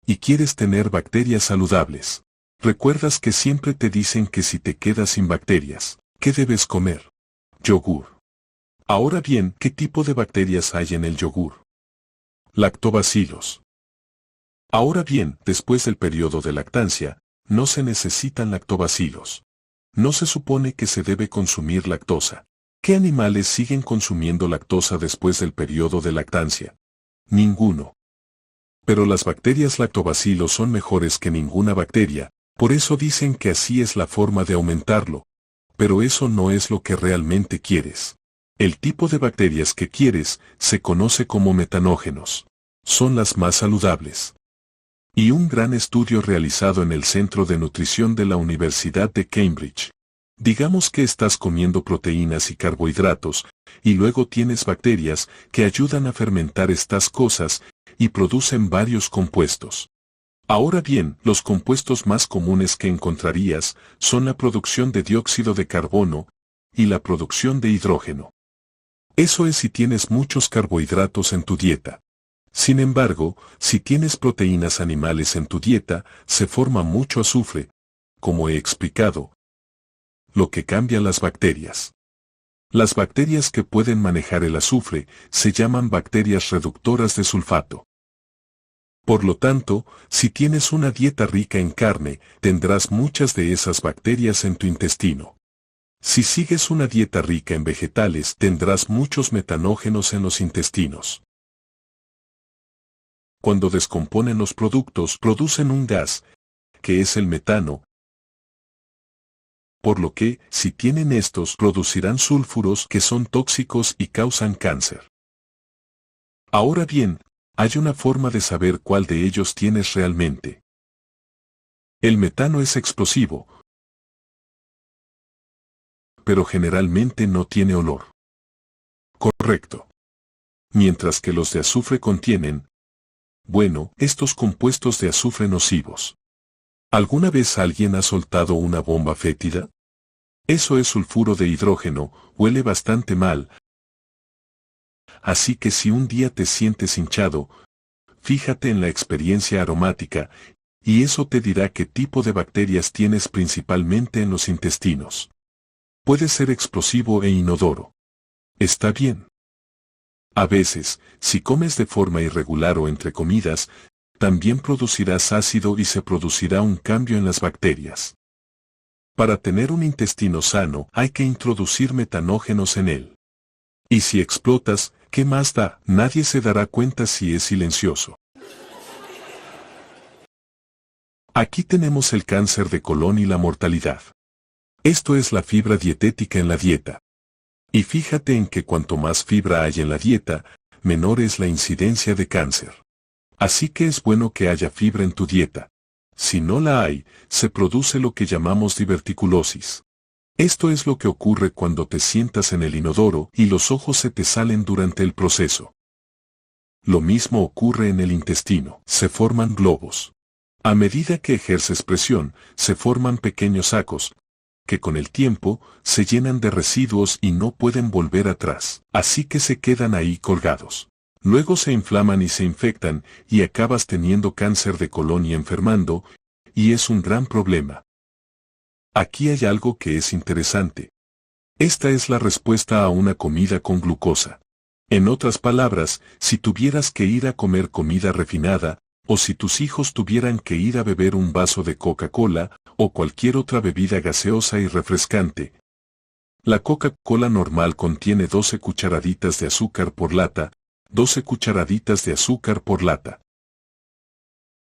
Speaker 1: y quieres tener bacterias saludables. Recuerdas que siempre te dicen que si te quedas sin bacterias, ¿qué debes comer? Yogur. Ahora bien, ¿qué tipo de bacterias hay en el yogur? Lactobacilos. Ahora bien, después del periodo de lactancia, no se necesitan lactobacilos. No se supone que se debe consumir lactosa. ¿Qué animales siguen consumiendo lactosa después del periodo de lactancia? Ninguno. Pero las bacterias lactobacilos son mejores que ninguna bacteria, por eso dicen que así es la forma de aumentarlo. Pero eso no es lo que realmente quieres. El tipo de bacterias que quieres se conoce como metanógenos. Son las más saludables. Y un gran estudio realizado en el Centro de Nutrición de la Universidad de Cambridge. Digamos que estás comiendo proteínas y carbohidratos, y luego tienes bacterias que ayudan a fermentar estas cosas y producen varios compuestos. Ahora bien, los compuestos más comunes que encontrarías son la producción de dióxido de carbono y la producción de hidrógeno. Eso es si tienes muchos carbohidratos en tu dieta. Sin embargo, si tienes proteínas animales en tu dieta, se forma mucho azufre, como he explicado, lo que cambia las bacterias. Las bacterias que pueden manejar el azufre se llaman bacterias reductoras de sulfato. Por lo tanto, si tienes una dieta rica en carne, tendrás muchas de esas bacterias en tu intestino. Si sigues una dieta rica en vegetales, tendrás muchos metanógenos en los intestinos. Cuando descomponen los productos, producen un gas, que es el metano, por lo que, si tienen estos, producirán sulfuros que son tóxicos y causan cáncer. Ahora bien, hay una forma de saber cuál de ellos tienes realmente. El metano es explosivo, pero generalmente no tiene olor. Correcto. Mientras que los de azufre contienen, bueno, estos compuestos de azufre nocivos. ¿Alguna vez alguien ha soltado una bomba fétida? Eso es sulfuro de hidrógeno, huele bastante mal. Así que si un día te sientes hinchado, fíjate en la experiencia aromática, y eso te dirá qué tipo de bacterias tienes principalmente en los intestinos. Puede ser explosivo e inodoro. Está bien. A veces, si comes de forma irregular o entre comidas, también producirás ácido y se producirá un cambio en las bacterias. Para tener un intestino sano hay que introducir metanógenos en él. Y si explotas, ¿qué más da? Nadie se dará cuenta si es silencioso. Aquí tenemos el cáncer de colon y la mortalidad. Esto es la fibra dietética en la dieta. Y fíjate en que cuanto más fibra hay en la dieta, menor es la incidencia de cáncer. Así que es bueno que haya fibra en tu dieta. Si no la hay, se produce lo que llamamos diverticulosis. Esto es lo que ocurre cuando te sientas en el inodoro y los ojos se te salen durante el proceso. Lo mismo ocurre en el intestino. Se forman globos. A medida que ejerces presión, se forman pequeños sacos, que con el tiempo se llenan de residuos y no pueden volver atrás. Así que se quedan ahí colgados. Luego se inflaman y se infectan, y acabas teniendo cáncer de colon y enfermando, y es un gran problema. Aquí hay algo que es interesante. Esta es la respuesta a una comida con glucosa. En otras palabras, si tuvieras que ir a comer comida refinada, o si tus hijos tuvieran que ir a beber un vaso de Coca-Cola, o cualquier otra bebida gaseosa y refrescante. La Coca-Cola normal contiene 12 cucharaditas de azúcar por lata, 12 cucharaditas de azúcar por lata.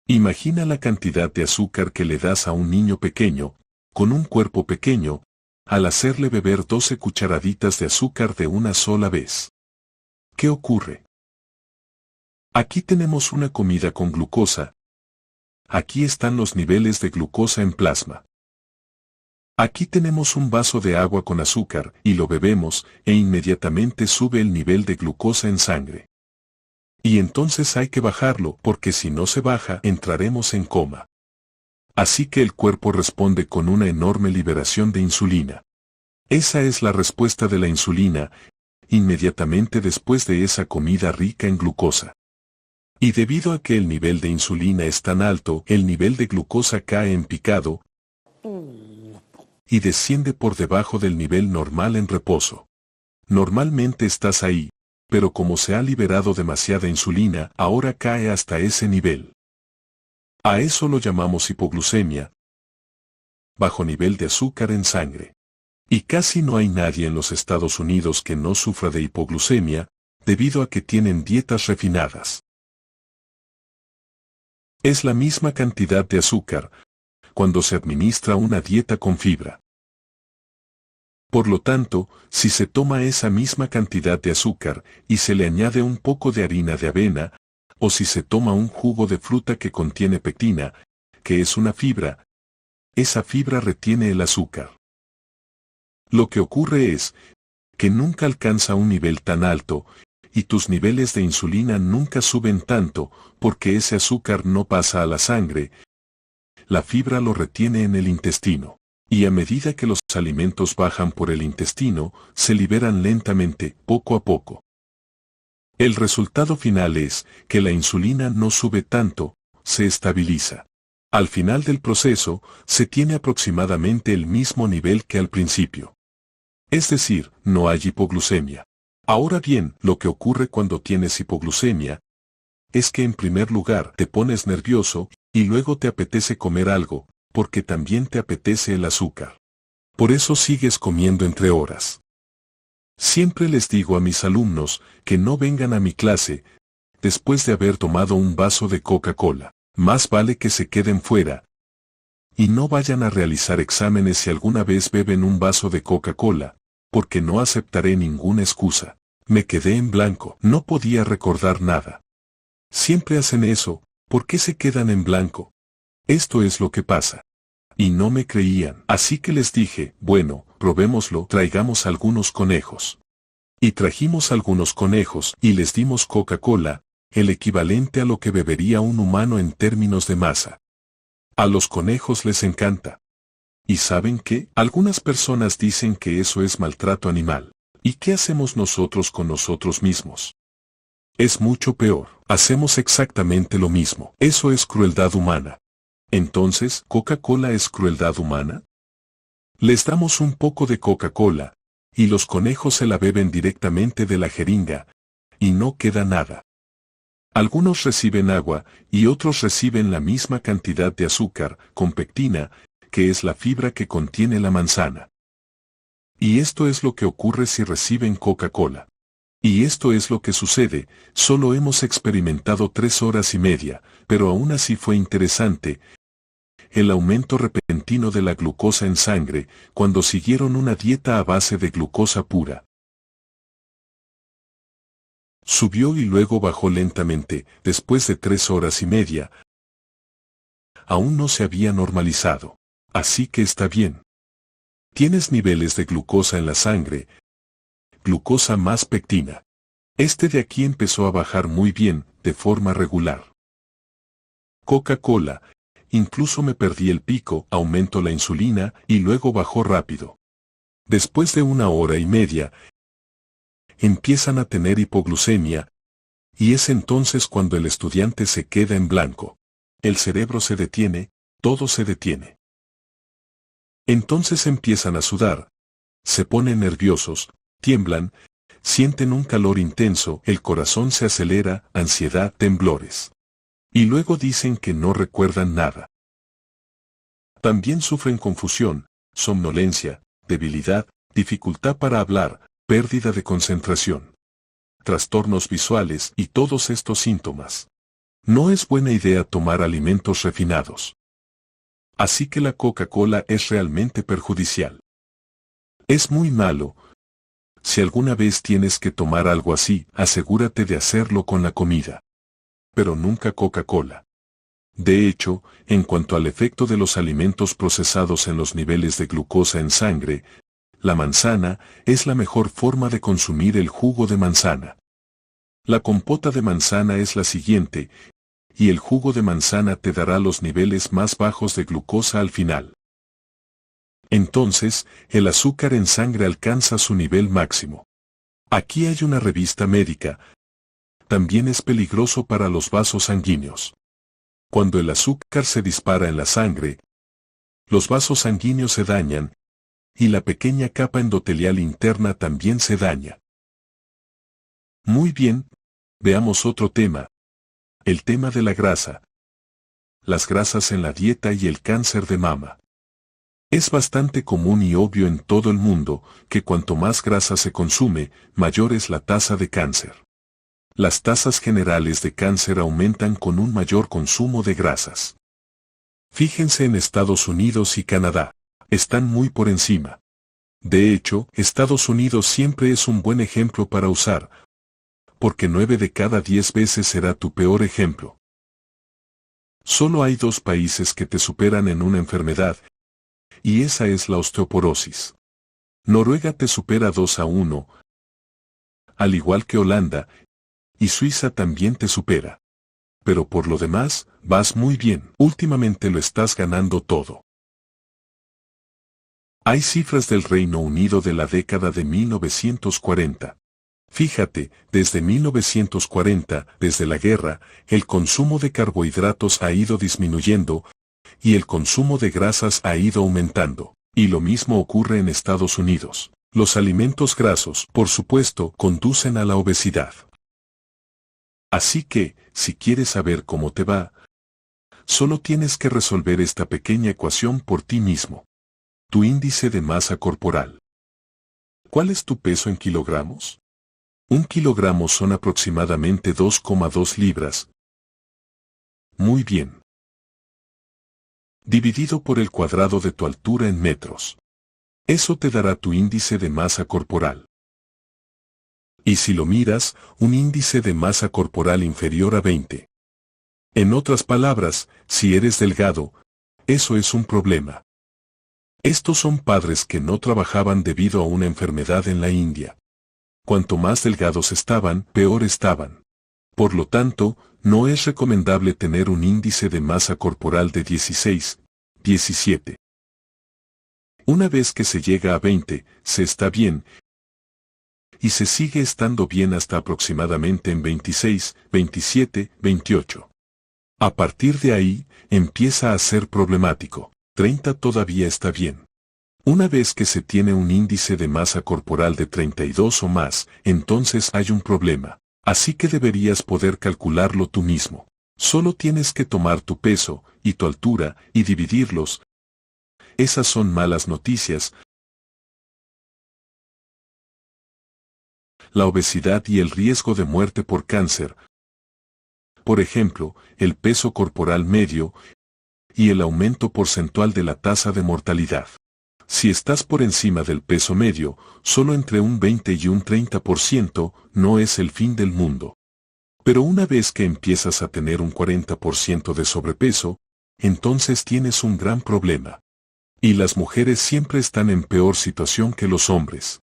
Speaker 1: Imagina la cantidad de azúcar que le das a un niño pequeño, con un cuerpo pequeño, al hacerle beber 12 cucharaditas de azúcar de una sola vez. ¿Qué ocurre? Aquí tenemos una comida con glucosa. Aquí están los niveles de glucosa en plasma. Aquí tenemos un vaso de agua con azúcar y lo bebemos e inmediatamente sube el nivel de glucosa en sangre. Y entonces hay que bajarlo porque si no se baja entraremos en coma. Así que el cuerpo responde con una enorme liberación de insulina. Esa es la respuesta de la insulina, inmediatamente después de esa comida rica en glucosa. Y debido a que el nivel de insulina es tan alto, el nivel de glucosa cae en picado y desciende por debajo del nivel normal en reposo. Normalmente estás ahí, pero como se ha liberado demasiada insulina, ahora cae hasta ese nivel. A eso lo llamamos hipoglucemia, bajo nivel de azúcar en sangre. Y casi no hay nadie en los Estados Unidos que no sufra de hipoglucemia, debido a que tienen dietas refinadas. Es la misma cantidad de azúcar cuando se administra una dieta con fibra. Por lo tanto, si se toma esa misma cantidad de azúcar y se le añade un poco de harina de avena, o si se toma un jugo de fruta que contiene pectina, que es una fibra, esa fibra retiene el azúcar. Lo que ocurre es que nunca alcanza un nivel tan alto, y tus niveles de insulina nunca suben tanto, porque ese azúcar no pasa a la sangre, la fibra lo retiene en el intestino. Y a medida que los alimentos bajan por el intestino, se liberan lentamente, poco a poco. El resultado final es que la insulina no sube tanto, se estabiliza. Al final del proceso, se tiene aproximadamente el mismo nivel que al principio. Es decir, no hay hipoglucemia. Ahora bien, lo que ocurre cuando tienes hipoglucemia es que en primer lugar te pones nervioso y luego te apetece comer algo, porque también te apetece el azúcar. Por eso sigues comiendo entre horas. Siempre les digo a mis alumnos que no vengan a mi clase después de haber tomado un vaso de Coca-Cola. Más vale que se queden fuera. Y no vayan a realizar exámenes si alguna vez beben un vaso de Coca-Cola, porque no aceptaré ninguna excusa. Me quedé en blanco, no podía recordar nada. Siempre hacen eso, ¿por qué se quedan en blanco? Esto es lo que pasa. Y no me creían, así que les dije, bueno, probémoslo, traigamos algunos conejos. Y trajimos algunos conejos y les dimos Coca-Cola, el equivalente a lo que bebería un humano en términos de masa. A los conejos les encanta. ¿Y saben qué? Algunas personas dicen que eso es maltrato animal. ¿Y qué hacemos nosotros con nosotros mismos? Es mucho peor. Hacemos exactamente lo mismo. Eso es crueldad humana. Entonces, ¿Coca-Cola es crueldad humana? Les damos un poco de Coca-Cola, y los conejos se la beben directamente de la jeringa, y no queda nada. Algunos reciben agua, y otros reciben la misma cantidad de azúcar, con pectina, que es la fibra que contiene la manzana. Y esto es lo que ocurre si reciben Coca-Cola. Y esto es lo que sucede, solo hemos experimentado 3 horas y media, pero aún así fue interesante, el aumento repentino de la glucosa en sangre, cuando siguieron una dieta a base de glucosa pura. Subió y luego bajó lentamente, después de 3 horas y media. Aún no se había normalizado. Así que está bien. Tienes niveles de glucosa en la sangre, glucosa más pectina. Este de aquí empezó a bajar muy bien, de forma regular. Coca-Cola, incluso me perdí el pico, aumentó la insulina y luego bajó rápido. Después de 1 hora y media, empiezan a tener hipoglucemia, y es entonces cuando el estudiante se queda en blanco. El cerebro se detiene, todo se detiene. Entonces empiezan a sudar, se ponen nerviosos, tiemblan, sienten un calor intenso, el corazón se acelera, ansiedad, temblores. Y luego dicen que no recuerdan nada. También sufren confusión, somnolencia, debilidad, dificultad para hablar, pérdida de concentración, trastornos visuales y todos estos síntomas. No es buena idea tomar alimentos refinados. Así que la Coca-Cola es realmente perjudicial. Es muy malo. Si alguna vez tienes que tomar algo así, asegúrate de hacerlo con la comida. Pero nunca Coca-Cola. De hecho, en cuanto al efecto de los alimentos procesados en los niveles de glucosa en sangre, la manzana es la mejor forma de consumir el jugo de manzana. La compota de manzana es la siguiente, y el jugo de manzana te dará los niveles más bajos de glucosa al final. Entonces, el azúcar en sangre alcanza su nivel máximo. Aquí hay una revista médica. También es peligroso para los vasos sanguíneos. Cuando el azúcar se dispara en la sangre, los vasos sanguíneos se dañan, y la pequeña capa endotelial interna también se daña. Muy bien, veamos otro tema. El tema de la grasa. Las grasas en la dieta y el cáncer de mama. Es bastante común y obvio en todo el mundo que cuanto más grasa se consume, mayor es la tasa de cáncer. Las tasas generales de cáncer aumentan con un mayor consumo de grasas. Fíjense en Estados Unidos y Canadá. Están muy por encima. De hecho, Estados Unidos siempre es un buen ejemplo para usar, porque 9 de cada 10 veces será tu peor ejemplo. Solo hay 2 países que te superan en una enfermedad, y esa es la osteoporosis. Noruega te supera 2-1, al igual que Holanda, y Suiza también te supera. Pero por lo demás, vas muy bien. Últimamente lo estás ganando todo. Hay cifras del Reino Unido de la década de 1940. Fíjate, desde 1940, desde la guerra, el consumo de carbohidratos ha ido disminuyendo, y el consumo de grasas ha ido aumentando. Y lo mismo ocurre en Estados Unidos. Los alimentos grasos, por supuesto, conducen a la obesidad. Así que, si quieres saber cómo te va, solo tienes que resolver esta pequeña ecuación por ti mismo. Tu índice de masa corporal. ¿Cuál es tu peso en kilogramos? 1 kilogramo son aproximadamente 2,2 libras. Muy bien. Dividido por el cuadrado de tu altura en metros. Eso te dará tu índice de masa corporal. Y si lo miras, un índice de masa corporal inferior a 20. En otras palabras, si eres delgado, eso es un problema. Estos son padres que no trabajaban debido a una enfermedad en la India. Cuanto más delgados estaban, peor estaban. Por lo tanto, no es recomendable tener un índice de masa corporal de 16, 17. Una vez que se llega a 20, se está bien, y se sigue estando bien hasta aproximadamente en 26, 27, 28. A partir de ahí, empieza a ser problemático. 30 todavía está bien. Una vez que se tiene un índice de masa corporal de 32 o más, entonces hay un problema. Así que deberías poder calcularlo tú mismo. Solo tienes que tomar tu peso y tu altura y dividirlos. Esas son malas noticias. La obesidad y el riesgo de muerte por cáncer. Por ejemplo, el peso corporal medio y el aumento porcentual de la tasa de mortalidad. Si estás por encima del peso medio, solo entre un 20 y un 30% no es el fin del mundo. Pero una vez que empiezas a tener un 40% de sobrepeso, entonces tienes un gran problema. Y las mujeres siempre están en peor situación que los hombres.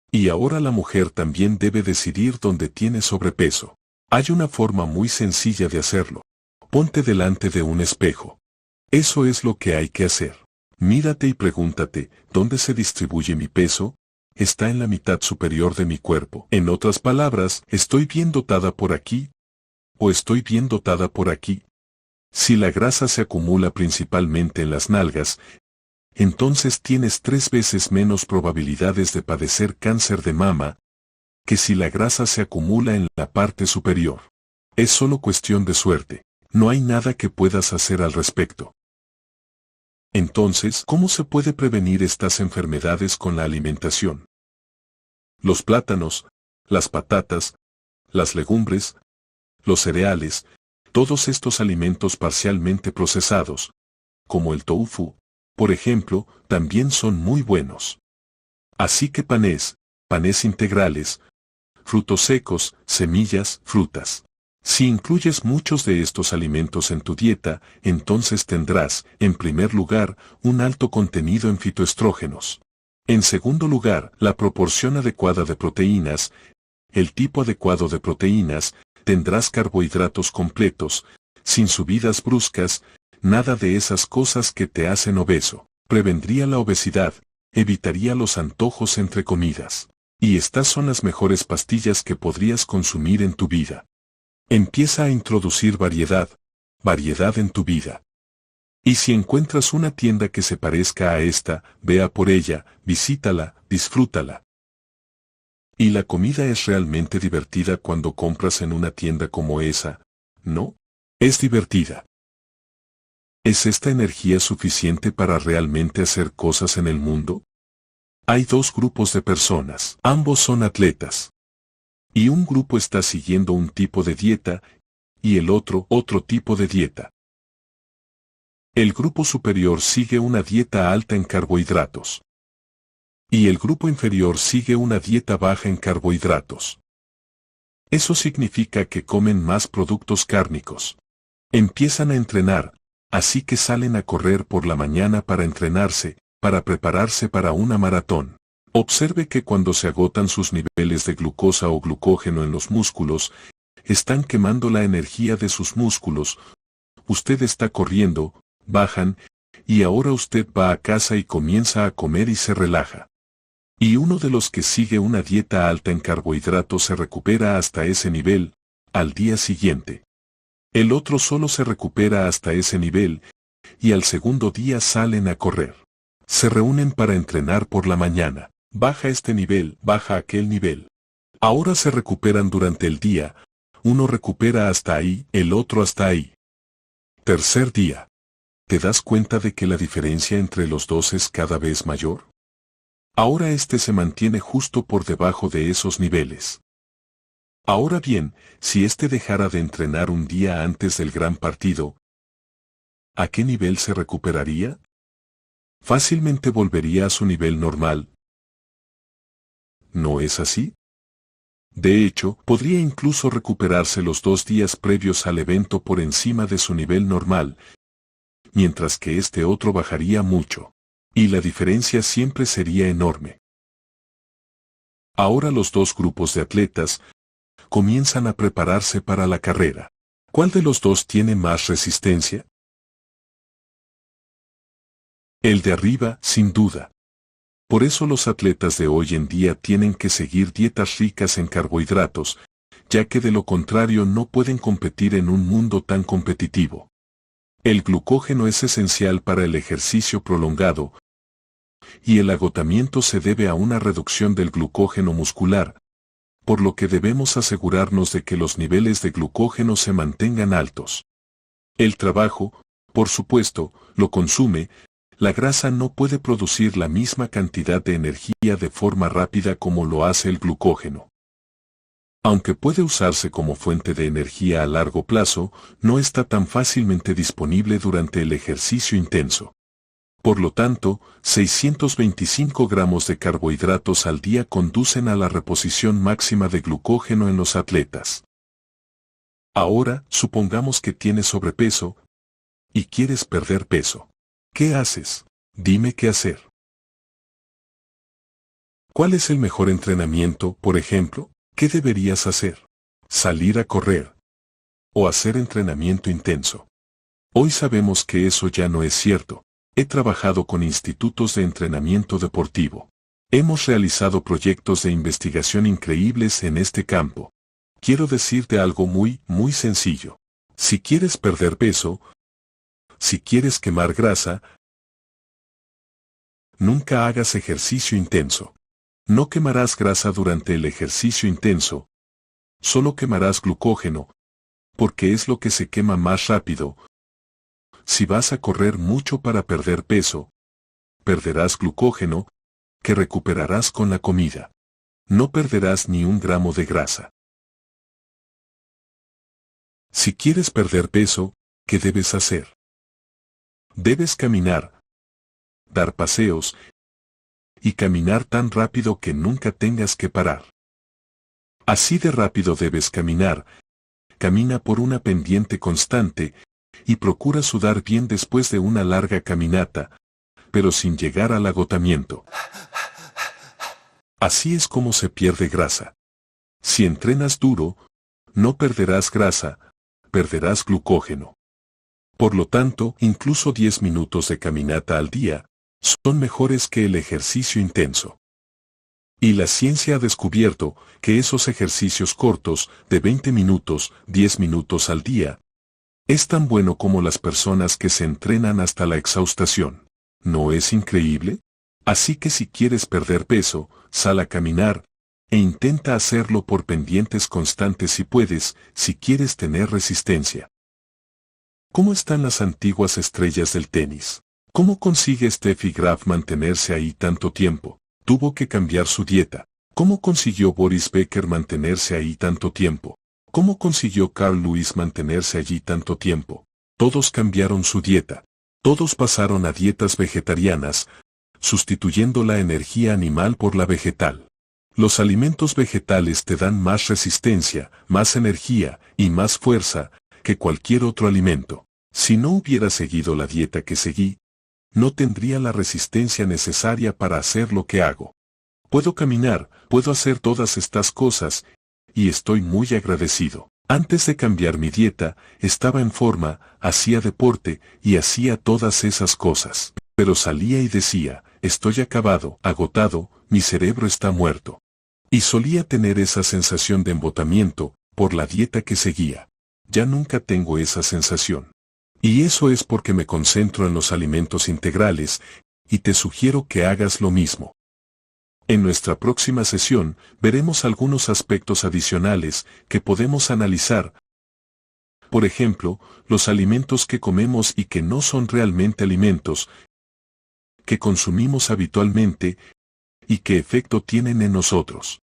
Speaker 1: Y ahora la mujer también debe decidir dónde tiene sobrepeso. Hay una forma muy sencilla de hacerlo. Ponte delante de un espejo. Eso es lo que hay que hacer. Mírate y pregúntate, ¿dónde se distribuye mi peso? ¿Está en la mitad superior de mi cuerpo? En otras palabras, ¿estoy bien dotada por aquí? ¿O estoy bien dotada por aquí? Si la grasa se acumula principalmente en las nalgas, entonces tienes 3 veces menos probabilidades de padecer cáncer de mama que si la grasa se acumula en la parte superior. Es solo cuestión de suerte. No hay nada que puedas hacer al respecto. Entonces, ¿cómo se puede prevenir estas enfermedades con la alimentación? Los plátanos, las patatas, las legumbres, los cereales, todos estos alimentos parcialmente procesados, como el tofu, por ejemplo, también son muy buenos. Así que panes integrales, frutos secos, semillas, frutas. Si incluyes muchos de estos alimentos en tu dieta, entonces tendrás, en primer lugar, un alto contenido en fitoestrógenos. En segundo lugar, la proporción adecuada de proteínas. El tipo adecuado de proteínas, tendrás carbohidratos completos, sin subidas bruscas, nada de esas cosas que te hacen obeso. Prevendría la obesidad, evitaría los antojos entre comidas. Y estas son las mejores pastillas que podrías consumir en tu vida. Empieza a introducir variedad en tu vida. Y si encuentras una tienda que se parezca a esta, ve a por ella, visítala, disfrútala. Y la comida es realmente divertida cuando compras en una tienda como esa, ¿no? Es divertida. ¿Es esta energía suficiente para realmente hacer cosas en el mundo? Hay dos grupos de personas, ambos son atletas. Y un grupo está siguiendo un tipo de dieta, y el otro tipo de dieta. El grupo superior sigue una dieta alta en carbohidratos. Y el grupo inferior sigue una dieta baja en carbohidratos. Eso significa que comen más productos cárnicos. Empiezan a entrenar, así que salen a correr por la mañana para entrenarse, para prepararse para una maratón. Observe que cuando se agotan sus niveles de glucosa o glucógeno en los músculos, están quemando la energía de sus músculos. Usted está corriendo, bajan, y ahora usted va a casa y comienza a comer y se relaja. Y uno de los que sigue una dieta alta en carbohidratos se recupera hasta ese nivel, al día siguiente. El otro solo se recupera hasta ese nivel, y al segundo día salen a correr. Se reúnen para entrenar por la mañana. Baja este nivel, baja aquel nivel. Ahora se recuperan durante el día, uno recupera hasta ahí, el otro hasta ahí. Tercer día. ¿Te das cuenta de que la diferencia entre los dos es cada vez mayor? Ahora este se mantiene justo por debajo de esos niveles. Ahora bien, si este dejara de entrenar un día antes del gran partido, ¿a qué nivel se recuperaría? Fácilmente volvería a su nivel normal. ¿No es así? De hecho, podría incluso recuperarse los 2 días previos al evento por encima de su nivel normal, mientras que este otro bajaría mucho. Y la diferencia siempre sería enorme. Ahora los dos grupos de atletas comienzan a prepararse para la carrera. ¿Cuál de los dos tiene más resistencia? El de arriba, sin duda. Por eso los atletas de hoy en día tienen que seguir dietas ricas en carbohidratos, ya que de lo contrario no pueden competir en un mundo tan competitivo. El glucógeno es esencial para el ejercicio prolongado, y el agotamiento se debe a una reducción del glucógeno muscular, por lo que debemos asegurarnos de que los niveles de glucógeno se mantengan altos. El trabajo, por supuesto, lo consume. La grasa no puede producir la misma cantidad de energía de forma rápida como lo hace el glucógeno. Aunque puede usarse como fuente de energía a largo plazo, no está tan fácilmente disponible durante el ejercicio intenso. Por lo tanto, 625 gramos de carbohidratos al día conducen a la reposición máxima de glucógeno en los atletas. Ahora, supongamos que tienes sobrepeso y quieres perder peso. ¿Qué haces? Dime qué hacer. ¿Cuál es el mejor entrenamiento, por ejemplo? ¿Qué deberías hacer? ¿Salir a correr? ¿O hacer entrenamiento intenso? Hoy sabemos que eso ya no es cierto. He trabajado con institutos de entrenamiento deportivo. Hemos realizado proyectos de investigación increíbles en este campo. Quiero decirte algo muy sencillo. Si quieres perder peso, si quieres quemar grasa, nunca hagas ejercicio intenso. No quemarás grasa durante el ejercicio intenso. Solo quemarás glucógeno, porque es lo que se quema más rápido. Si vas a correr mucho para perder peso, perderás glucógeno, que recuperarás con la comida. No perderás ni un gramo de grasa. Si quieres perder peso, ¿qué debes hacer? Debes caminar, dar paseos, y caminar tan rápido que nunca tengas que parar. Así de rápido debes caminar, camina por una pendiente constante, y procura sudar bien después de una larga caminata, pero sin llegar al agotamiento. Así es como se pierde grasa. Si entrenas duro, no perderás grasa, perderás glucógeno. Por lo tanto, incluso 10 minutos de caminata al día son mejores que el ejercicio intenso. Y la ciencia ha descubierto que esos ejercicios cortos, de 20 minutos, 10 minutos al día, es tan bueno como las personas que se entrenan hasta la exhaustación. ¿No es increíble? Así que si quieres perder peso, sal a caminar, e intenta hacerlo por pendientes constantes si puedes, si quieres tener resistencia. ¿Cómo están las antiguas estrellas del tenis? ¿Cómo consigue Steffi Graf mantenerse ahí tanto tiempo? Tuvo que cambiar su dieta. ¿Cómo consiguió Boris Becker mantenerse ahí tanto tiempo? ¿Cómo consiguió Carl Lewis mantenerse allí tanto tiempo? Todos cambiaron su dieta. Todos pasaron a dietas vegetarianas, sustituyendo la energía animal por la vegetal. Los alimentos vegetales te dan más resistencia, más energía y más fuerza que cualquier otro alimento. Si no hubiera seguido la dieta que seguí, no tendría la resistencia necesaria para hacer lo que hago. Puedo caminar, puedo hacer todas estas cosas, y estoy muy agradecido. Antes de cambiar mi dieta, estaba en forma, hacía deporte y hacía todas esas cosas. Pero salía y decía, estoy acabado, agotado, mi cerebro está muerto. Y solía tener esa sensación de embotamiento, por la dieta que seguía. Ya nunca tengo esa sensación. Y eso es porque me concentro en los alimentos integrales, y te sugiero que hagas lo mismo. En nuestra próxima sesión, veremos algunos aspectos adicionales que podemos analizar. Por ejemplo, los alimentos que comemos y que no son realmente alimentos, que consumimos habitualmente, y qué efecto tienen en nosotros.